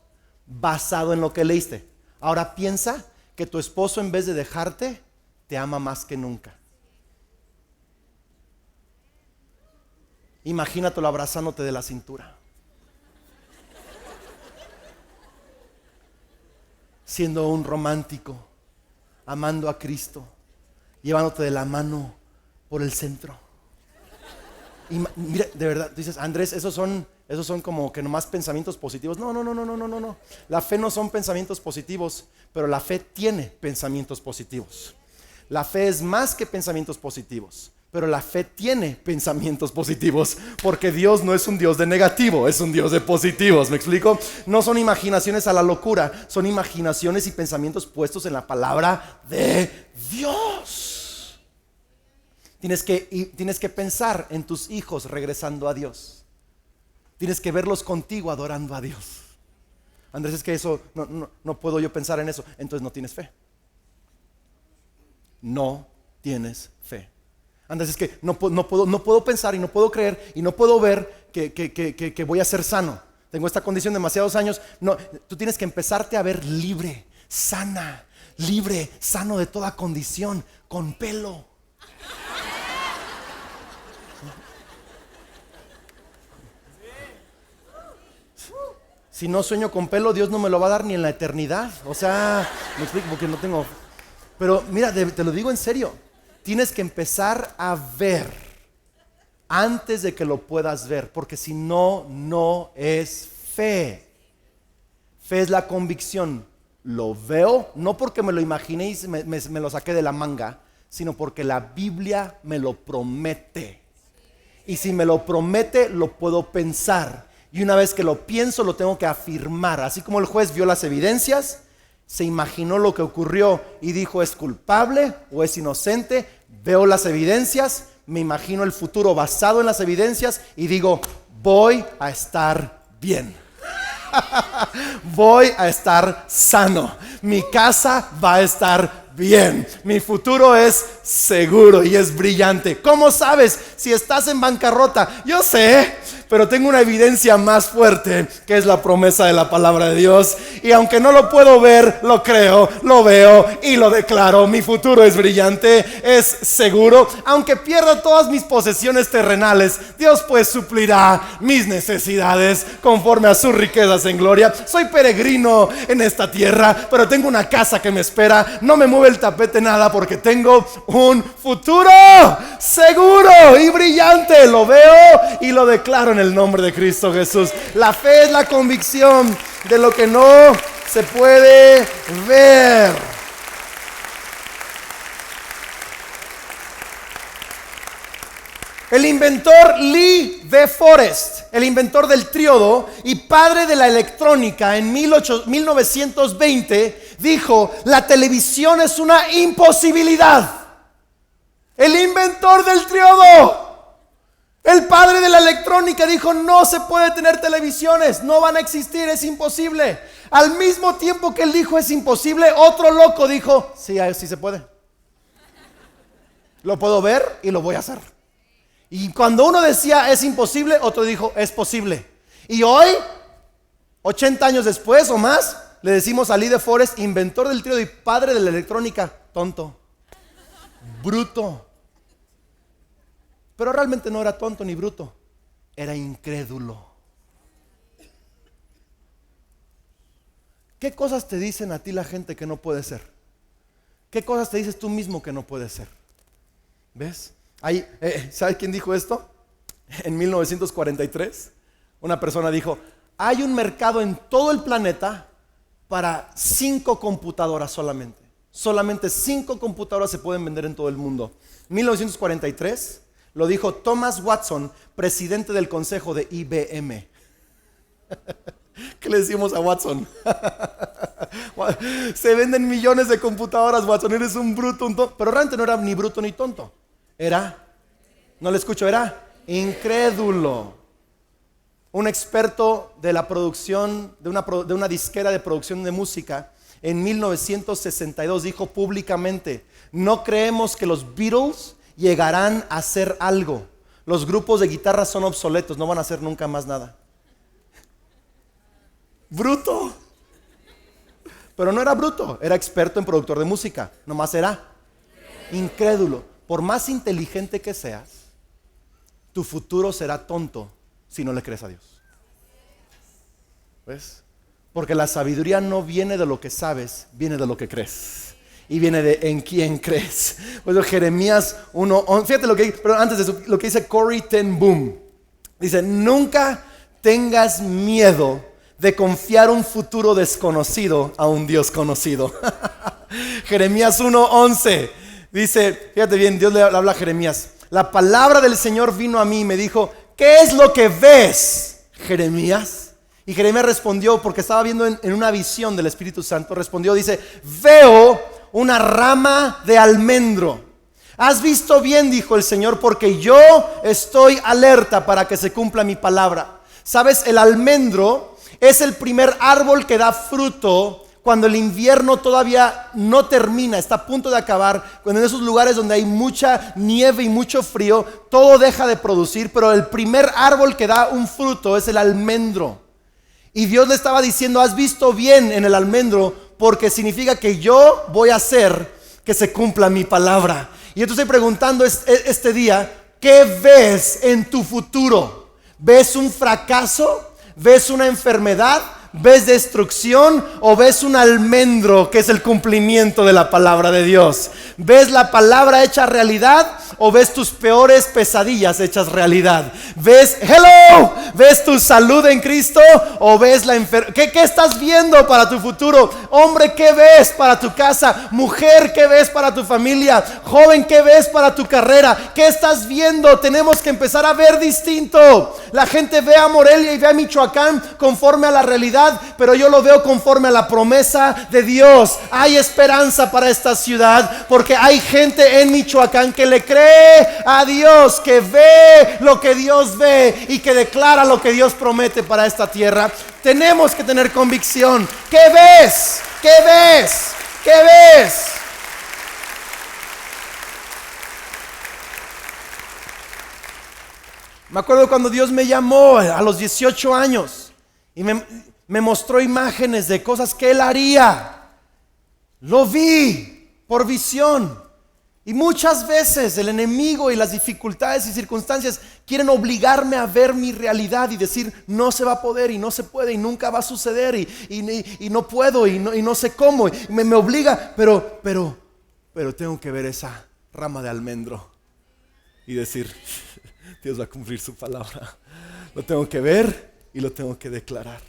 basado en lo que leíste. Ahora piensa que tu esposo, en vez de dejarte, te ama más que nunca. Imagínatelo abrazándote de la cintura, siendo un romántico, amando a Cristo, llevándote de la mano por el centro. Y mira, de verdad, tú dices, Andrés, esos son como que nomás pensamientos positivos. No. La fe no son pensamientos positivos, pero la fe tiene pensamientos positivos. La fe es más que pensamientos positivos, pero la fe tiene pensamientos positivos, porque Dios no es un Dios de negativo, es un Dios de positivos. ¿Me explico? No son imaginaciones a la locura, son imaginaciones y pensamientos puestos en la palabra de Dios. Tienes que pensar en tus hijos regresando a Dios. Tienes que verlos contigo adorando a Dios. Andrés, es que eso no puedo yo pensar en eso. Entonces no tienes fe. No tienes fe. Andrés, es que no puedo pensar y no puedo creer y no puedo ver que voy a ser sano. Tengo esta condición de demasiados años. No, tú tienes que empezarte a ver libre, sana, libre, sano de toda condición, con pelo. Si no sueño con pelo, Dios no me lo va a dar ni en la eternidad. O sea, me explico porque no tengo. Pero mira, te lo digo en serio. Tienes que empezar a ver antes de que lo puedas ver, porque si no, no es fe. Fe es la convicción. Lo veo, no porque me lo imaginé y me lo saqué de la manga, sino porque la Biblia me lo promete. Y si me lo promete, lo puedo pensar. Y una vez que lo pienso, lo tengo que afirmar. Así como el juez vio las evidencias, se imaginó lo que ocurrió y dijo, ¿es culpable o es inocente? Veo las evidencias, me imagino el futuro basado en las evidencias y digo, voy a estar bien. Voy a estar sano. Mi casa va a estar bien. Mi futuro es seguro y es brillante. ¿Cómo sabes si estás en bancarrota? Yo sé, pero tengo una evidencia más fuerte, que es la promesa de la palabra de Dios. Y aunque no lo puedo ver, lo creo, lo veo y lo declaro. Mi futuro es brillante, es seguro. Aunque pierda todas mis posesiones terrenales, Dios pues suplirá mis necesidades conforme a sus riquezas en gloria. Soy peregrino en esta tierra, pero tengo una casa que me espera. No me mueve el tapete nada, porque tengo un futuro seguro y brillante. Lo veo y lo declaro en el nombre de Cristo Jesús. La fe es la convicción de lo que no se puede ver. El inventor Lee de Forest, el inventor del tríodo y padre de la electrónica en 1920, dijo: la televisión es una imposibilidad. El inventor del tríodo, el padre de la electrónica, dijo: no se puede tener televisiones, no van a existir, es imposible. Al mismo tiempo que él dijo es imposible, otro loco dijo: sí, sí se puede. Lo puedo ver y lo voy a hacer. Y cuando uno decía es imposible, otro dijo es posible. Y hoy, 80 años después o más, le decimos a Lee de Forest, inventor del tríodo y padre de la electrónica: tonto, bruto. Pero realmente no era tonto ni bruto, era incrédulo. ¿Qué cosas te dicen a ti la gente que no puede ser? ¿Qué cosas te dices tú mismo que no puede ser? ¿Ves? ¿Sabe quién dijo esto? En 1943, una persona dijo: hay un mercado en todo el planeta para 5 computadoras solamente. Solamente 5 computadoras se pueden vender en todo el mundo. 1943 lo dijo Thomas Watson, presidente del consejo de IBM. ¿Qué le decimos a Watson? Se venden millones de computadoras, Watson, eres un bruto, un tonto. Pero realmente no era ni bruto ni tonto. Era, no le escucho, era incrédulo. Un experto de la producción, de una disquera de producción de música, en 1962 dijo públicamente: no creemos que los Beatles llegarán a hacer algo. Los grupos de guitarra son obsoletos, no van a hacer nunca más nada. Bruto. Pero no era bruto, era experto en productor de música. Nomás era incrédulo. Por más inteligente que seas, tu futuro será tonto si no le crees a Dios. ¿Ves? Porque la sabiduría no viene de lo que sabes, viene de lo que crees. Y viene de en quién crees. Pues Jeremías 1:11. Fíjate lo que, pero antes de eso, lo que dice Corrie ten Boom. Dice: nunca tengas miedo de confiar un futuro desconocido a un Dios conocido. Jeremías 1:11 dice, fíjate bien, Dios le habla a Jeremías: la palabra del Señor vino a mí y me dijo: ¿qué es lo que ves, Jeremías? Y Jeremías respondió, porque estaba viendo en una visión del Espíritu Santo, respondió, dice: veo una rama de almendro. Has visto bien, dijo el Señor, porque yo estoy alerta para que se cumpla mi palabra. ¿Sabes? El almendro es el primer árbol que da fruto cuando el invierno todavía no termina, está a punto de acabar. Cuando en esos lugares donde hay mucha nieve y mucho frío, todo deja de producir, pero el primer árbol que da un fruto es el almendro. Y Dios le estaba diciendo: has visto bien en el almendro, porque significa que yo voy a hacer que se cumpla mi palabra. Y yo te estoy preguntando este día: ¿qué ves en tu futuro? ¿Ves un fracaso? ¿Ves una enfermedad? ¿Ves destrucción o ves un almendro que es el cumplimiento de la palabra de Dios? ¿Ves la palabra hecha realidad o ves tus peores pesadillas hechas realidad? ¿Ves tu salud en Cristo o ves la enfermedad? ¿Qué estás viendo para tu futuro? Hombre, ¿qué ves para tu casa? Mujer, ¿qué ves para tu familia? Joven, ¿qué ves para tu carrera? ¿Qué estás viendo? Tenemos que empezar a ver distinto. La gente ve a Morelia y ve a Michoacán conforme a la realidad, pero yo lo veo conforme a la promesa de Dios. Hay esperanza para esta ciudad porque hay gente en Michoacán que le cree a Dios, que ve lo que Dios ve y que declara lo que Dios promete para esta tierra. Tenemos que tener convicción. ¿Qué ves? ¿Qué ves? ¿Qué ves? Me acuerdo cuando Dios me llamó a los 18 años y me mostró imágenes de cosas que Él haría. Lo vi por visión. Y muchas veces el enemigo y las dificultades y circunstancias quieren obligarme a ver mi realidad y decir no se va a poder y no se puede y nunca va a suceder y no puedo y no sé cómo. Y me obliga, pero tengo que ver esa rama de almendro y decir Dios va a cumplir su palabra. Lo tengo que ver y lo tengo que declarar.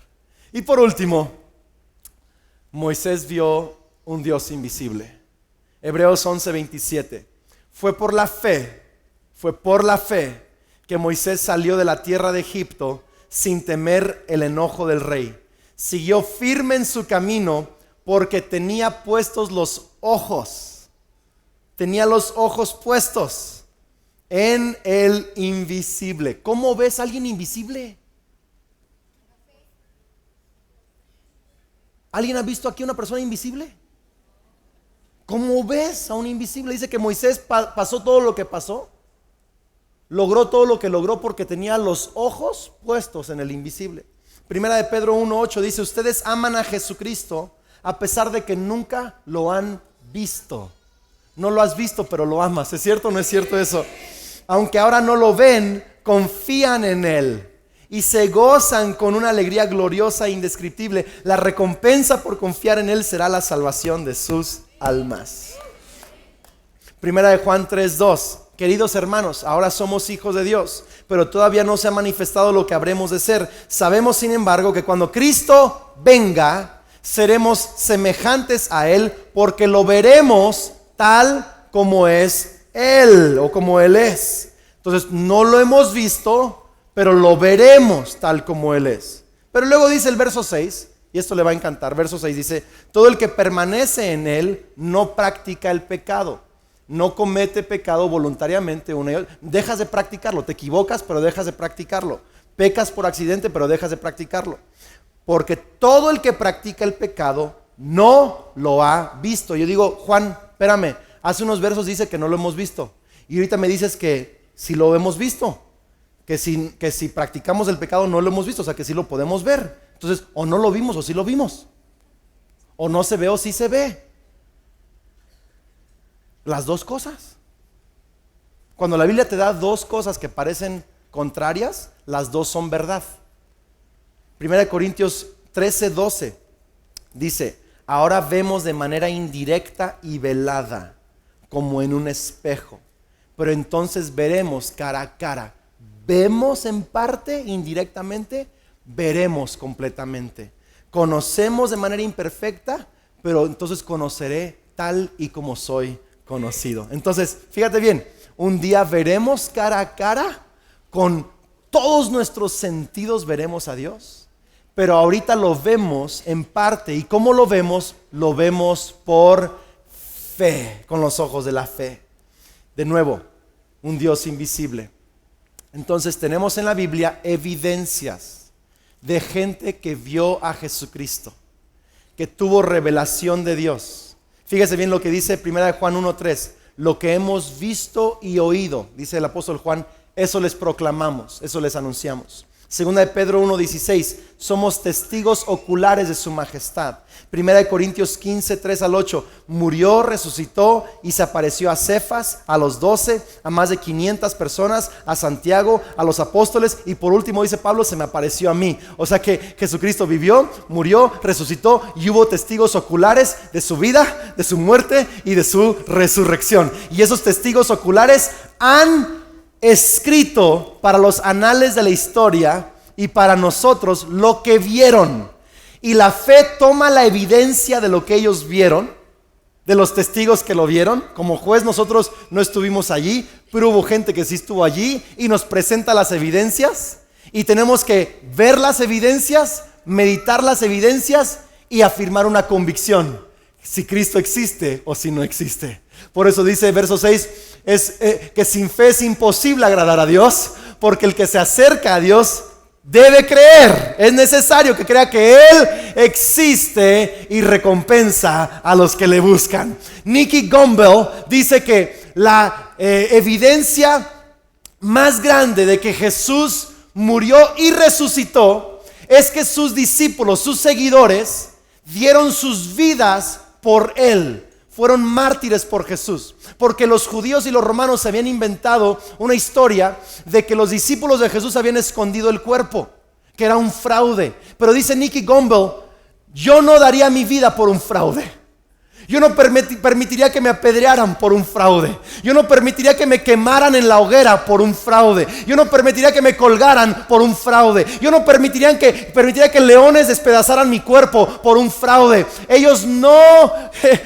Y por último, Moisés vio un Dios invisible. Hebreos 11:27. Fue por la fe que Moisés salió de la tierra de Egipto sin temer el enojo del rey. Siguió firme en su camino porque tenía puestos los ojos. Tenía los ojos puestos en el invisible. ¿Cómo ves a alguien invisible? ¿Alguien ha visto aquí una persona invisible? ¿Cómo ves a un invisible? Dice que Moisés pasó todo lo que pasó. Logró todo lo que logró porque tenía los ojos puestos en el invisible. Primera de Pedro 1:8 dice: ustedes aman a Jesucristo a pesar de que nunca lo han visto. No lo has visto, pero lo amas. ¿Es cierto o no es cierto eso? Aunque ahora no lo ven, confían en Él y se gozan con una alegría gloriosa e indescriptible. La recompensa por confiar en Él será la salvación de sus almas. Primera de Juan 3:2. Queridos hermanos, ahora somos hijos de Dios, pero todavía no se ha manifestado lo que habremos de ser. Sabemos, sin embargo, que cuando Cristo venga, seremos semejantes a Él, porque lo veremos tal como es Él o como Él es. Entonces, no lo hemos visto, pero lo veremos tal como Él es. Pero luego dice el verso 6, y esto le va a encantar. Verso 6 dice: todo el que permanece en Él no practica el pecado. No comete pecado voluntariamente una y otra. Dejas de practicarlo, te equivocas, pero dejas de practicarlo. Pecas por accidente, pero dejas de practicarlo. Porque todo el que practica el pecado no lo ha visto. Yo digo, Juan, espérame, hace unos versos dice que no lo hemos visto. Y ahorita me dices que si lo hemos visto. Que si practicamos el pecado no lo hemos visto, o sea que sí lo podemos ver. Entonces, o no lo vimos o sí lo vimos. O no se ve o sí se ve. Las dos cosas. Cuando la Biblia te da dos cosas que parecen contrarias, las dos son verdad. 1 Corintios 13:12 dice: ahora vemos de manera indirecta y velada, como en un espejo, pero entonces veremos cara a cara. Vemos en parte, indirectamente, veremos completamente. Conocemos de manera imperfecta, pero entonces conoceré tal y como soy conocido. Entonces, fíjate bien, un día veremos cara a cara, con todos nuestros sentidos veremos a Dios, pero ahorita lo vemos en parte. ¿Y cómo lo vemos? Lo vemos por fe, con los ojos de la fe. De nuevo, un Dios invisible. Entonces tenemos en la Biblia evidencias de gente que vio a Jesucristo, que tuvo revelación de Dios. Fíjese bien lo que dice 1 Juan 1:3. Lo que hemos visto y oído, dice el apóstol Juan, eso les proclamamos, eso les anunciamos. 2 de Pedro 1:16. Somos testigos oculares de su majestad. 1 Corintios 15:3-8. Murió, resucitó y se apareció a Cefas, a los 12, a más de 500 personas, a Santiago, a los apóstoles, y por último dice Pablo, se me apareció a mí. O sea que Jesucristo vivió, murió, resucitó y hubo testigos oculares de su vida, de su muerte y de su resurrección. Y esos testigos oculares han escrito para los anales de la historia y para nosotros lo que vieron. Y la fe toma la evidencia de lo que ellos vieron, de los testigos que lo vieron. Como juez nosotros no estuvimos allí, pero hubo gente que sí estuvo allí y nos presenta las evidencias. Y tenemos que ver las evidencias, meditar las evidencias y afirmar una convicción: si Cristo existe o si no existe. Por eso dice verso 6, que sin fe es imposible agradar a Dios, porque el que se acerca a Dios debe creer. Es necesario que crea que Él existe y recompensa a los que le buscan. Nicky Gumbel dice que la evidencia más grande de que Jesús murió y resucitó es que sus discípulos, sus seguidores, dieron sus vidas por Él. Fueron mártires por Jesús, porque los judíos y los romanos habían inventado una historia de que los discípulos de Jesús habían escondido el cuerpo, que era un fraude. Pero dice Nicky Gumbel: yo no daría mi vida por un fraude. Yo no permitiría que me apedrearan por un fraude. Yo no permitiría que me quemaran en la hoguera por un fraude. Yo no permitiría que me colgaran por un fraude. Yo no permitiría que leones despedazaran mi cuerpo por un fraude. Ellos no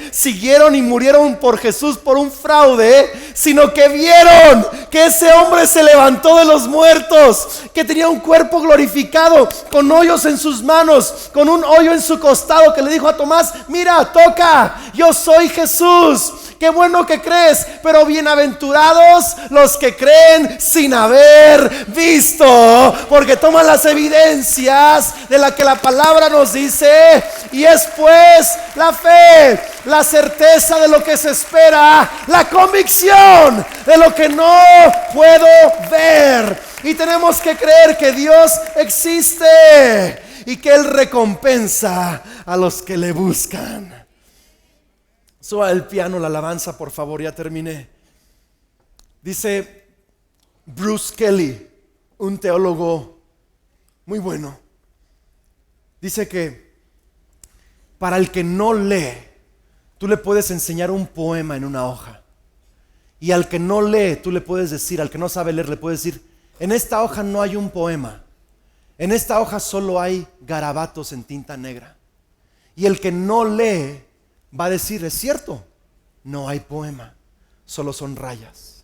siguieron y murieron por Jesús por un fraude, sino que vieron que ese hombre se levantó de los muertos, que tenía un cuerpo glorificado, con hoyos en sus manos, con un hoyo en su costado, que le dijo a Tomás: mira, toca, yo soy Jesús. Qué bueno que crees, pero bienaventurados los que creen sin haber visto, porque toman las evidencias de la que la palabra nos dice, y es pues la fe, la certeza de lo que se espera, la convicción de lo que no puedo ver. Y tenemos que creer que Dios existe y que Él recompensa a los que le buscan. Suba el piano, la alabanza, por favor, ya terminé. Dice Bruce Kelly, un teólogo muy bueno, dice que para el que no lee, tú le puedes enseñar un poema en una hoja. Y al que no lee, tú le puedes decir, al que no sabe leer, le puedes decir: en esta hoja no hay un poema. En esta hoja solo hay garabatos en tinta negra. Y el que no lee va a decir: es cierto, no hay poema, solo son rayas.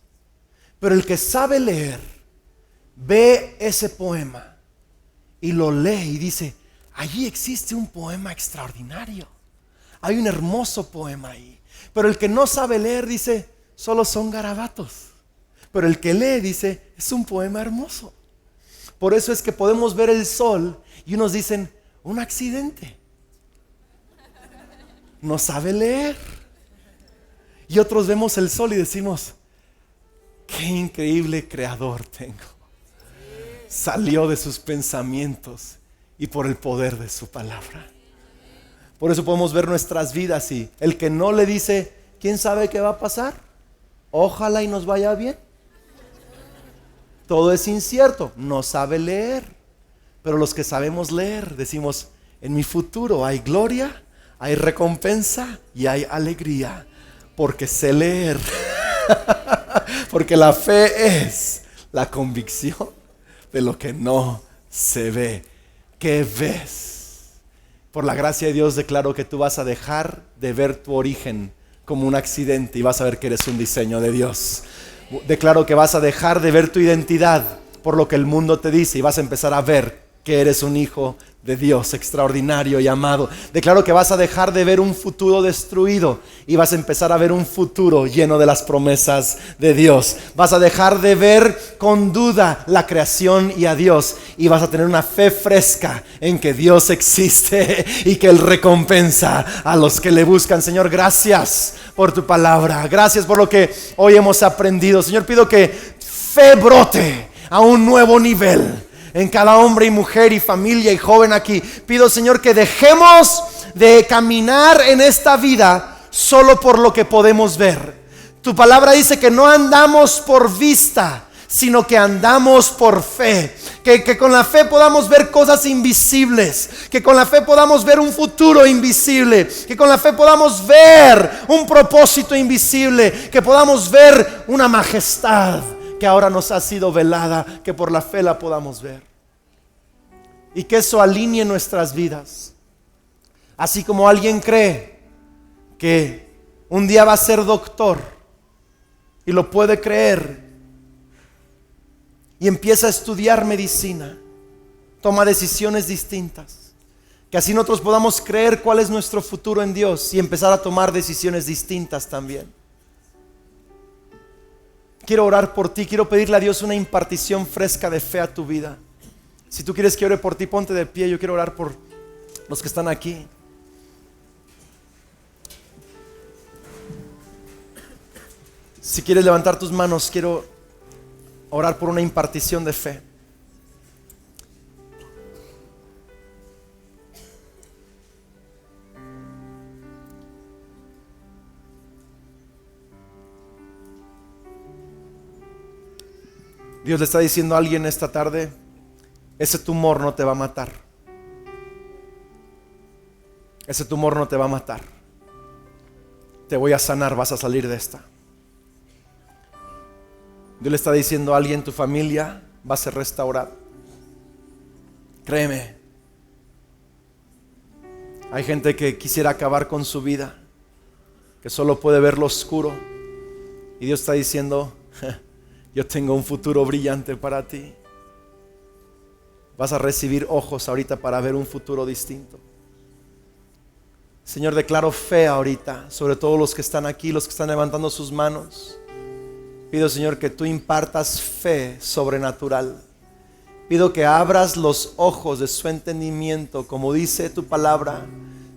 Pero el que sabe leer, ve ese poema y lo lee y dice: allí existe un poema extraordinario, hay un hermoso poema ahí. Pero el que no sabe leer dice: solo son garabatos. Pero el que lee dice: es un poema hermoso. Por eso es que podemos ver el sol y unos dicen: un accidente, no sabe leer. Y otros vemos el sol y decimos: qué increíble creador tengo. Salió de sus pensamientos y por el poder de su palabra. Por eso podemos ver nuestras vidas, y el que no le dice: ¿quién sabe qué va a pasar? Ojalá y nos vaya bien. Todo es incierto, no sabe leer. Pero los que sabemos leer decimos: en mi futuro hay gloria, hay recompensa y hay alegría, porque sé leer. Porque la fe es la convicción de lo que no se ve. ¿Qué ves? Por la gracia de Dios declaro que tú vas a dejar de ver tu origen como un accidente y vas a ver que eres un diseño de Dios. Declaro que vas a dejar de ver tu identidad por lo que el mundo te dice y vas a empezar a ver que eres un hijo de Dios extraordinario y amado. Declaro que vas a dejar de ver un futuro destruido y vas a empezar a ver un futuro lleno de las promesas de Dios. Vas a dejar de ver con duda la creación y a Dios, y vas a tener una fe fresca en que Dios existe y que Él recompensa a los que le buscan. Señor, gracias por tu palabra, gracias por lo que hoy hemos aprendido. Señor, pido que fe brote a un nuevo nivel en cada hombre y mujer y familia y joven aquí. Pido, Señor, que dejemos de caminar en esta vida solo por lo que podemos ver. Tu palabra dice que no andamos por vista, sino que andamos por fe. Que con la fe podamos ver cosas invisibles, que con la fe podamos ver un futuro invisible, que con la fe podamos ver un propósito invisible, que podamos ver una majestad que ahora nos ha sido velada, que por la fe la podamos ver. Y que eso alinee nuestras vidas. Así como alguien cree que un día va a ser doctor y lo puede creer y empieza a estudiar medicina, toma decisiones distintas, que así nosotros podamos creer cuál es nuestro futuro en Dios y empezar a tomar decisiones distintas también. Quiero orar por ti, quiero pedirle a Dios una impartición fresca de fe a tu vida. Si tú quieres que ore por ti, ponte de pie. Yo quiero orar por los que están aquí. Si quieres levantar tus manos, quiero orar por una impartición de fe. Dios le está diciendo a alguien esta tarde: ese tumor no te va a matar. Ese tumor no te va a matar. Te voy a sanar, vas a salir de esta. Dios le está diciendo a alguien: tu familia va a ser restaurada. Créeme. Hay gente que quisiera acabar con su vida, que solo puede ver lo oscuro, y Dios está diciendo: yo tengo un futuro brillante para ti. Vas a recibir ojos ahorita para ver un futuro distinto. Señor, declaro fe ahorita sobre todos los que están aquí, los que están levantando sus manos. Pido, Señor, que tú impartas fe sobrenatural. Pido que abras los ojos de su entendimiento, como dice tu palabra.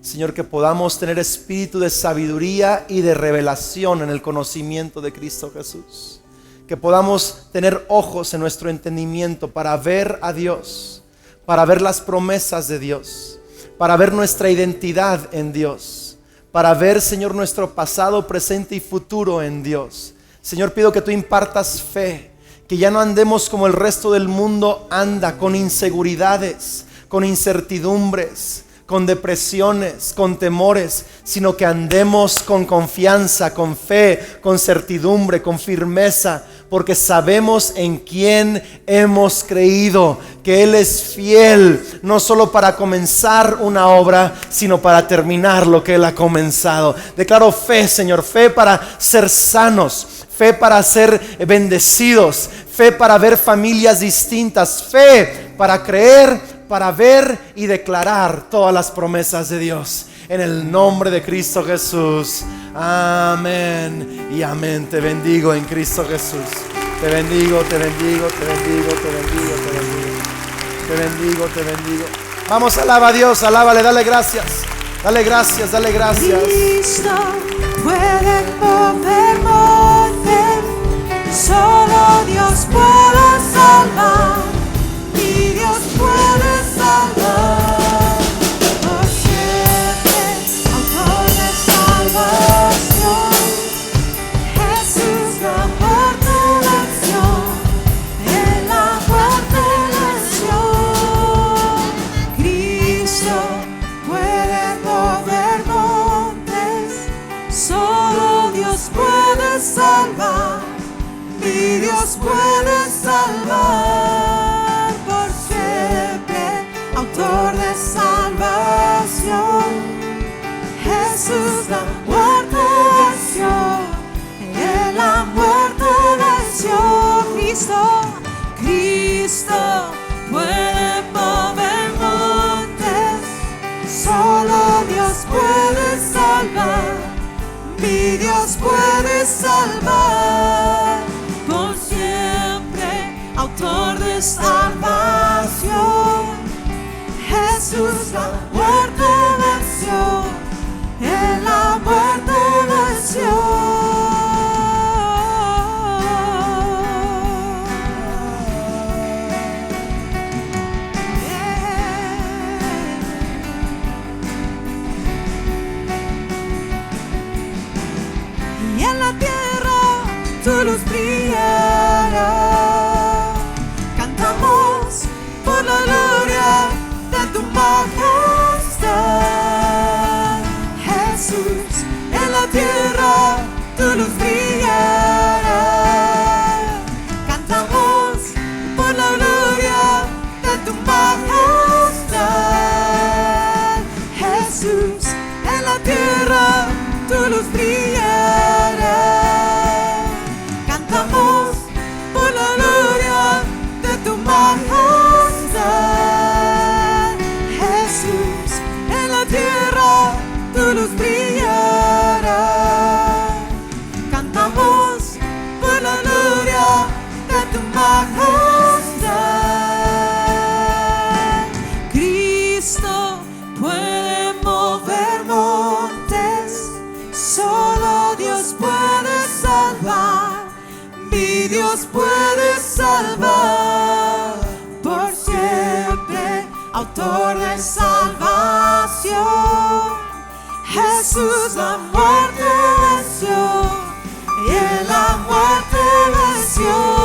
Señor, que podamos tener espíritu de sabiduría y de revelación en el conocimiento de Cristo Jesús. Que podamos tener ojos en nuestro entendimiento para ver a Dios, para ver las promesas de Dios, para ver nuestra identidad en Dios, para ver, Señor, nuestro pasado, presente y futuro en Dios. Señor, pido que tú impartas fe, que ya no andemos como el resto del mundo anda, con inseguridades, con incertidumbres, con depresiones, con temores, sino que andemos con confianza, con fe, con certidumbre, con firmeza, porque sabemos en quién hemos creído, que Él es fiel, no solo para comenzar una obra, sino para terminar lo que Él ha comenzado. Declaro fe, Señor, fe para ser sanos, fe para ser bendecidos, fe para ver familias distintas, fe para creer, para ver y declarar todas las promesas de Dios. En el nombre de Cristo Jesús. Amén y amén. Te bendigo en Cristo Jesús. Te bendigo, te bendigo, te bendigo, te bendigo, te bendigo. Te bendigo, te bendigo. Vamos, alaba a Dios, alábale, dale gracias. Dale gracias, dale gracias. Cristo puede mover montes, solo Dios puede salvar, y Dios puede salvar. Por siempre, autor de salvación, Jesús la muerte venció, en la muerte venció. Cristo puede mover montes, solo Dios puede salvar, mi Dios puede salvar. Por siempre, autor de salvación, Jesús la muerte venció, en la muerte venció. Cristo puede mover montes, solo Dios puede salvar, mi Dios puede salvar. Por siempre, autor de salvación, Jesús la muerte venció, en la muerte venció. Y en la tierra tu luz brillará. Cantamos por la gloria de tu majestad. Jesús, en la tierra tu luz brillará. Cantamos por la gloria de tu majestad. Jesús, en la tierra tu luz brillará. Cantamos por la gloria de tu majestad. Jesús, en la tierra tu luz brillará. Cantamos por la gloria de tu majestad. Cristo puede mover montes, solo Dios puede salvar, mi Dios puede salvar. autor de salvación. Jesús la muerte venció y en la muerte venció.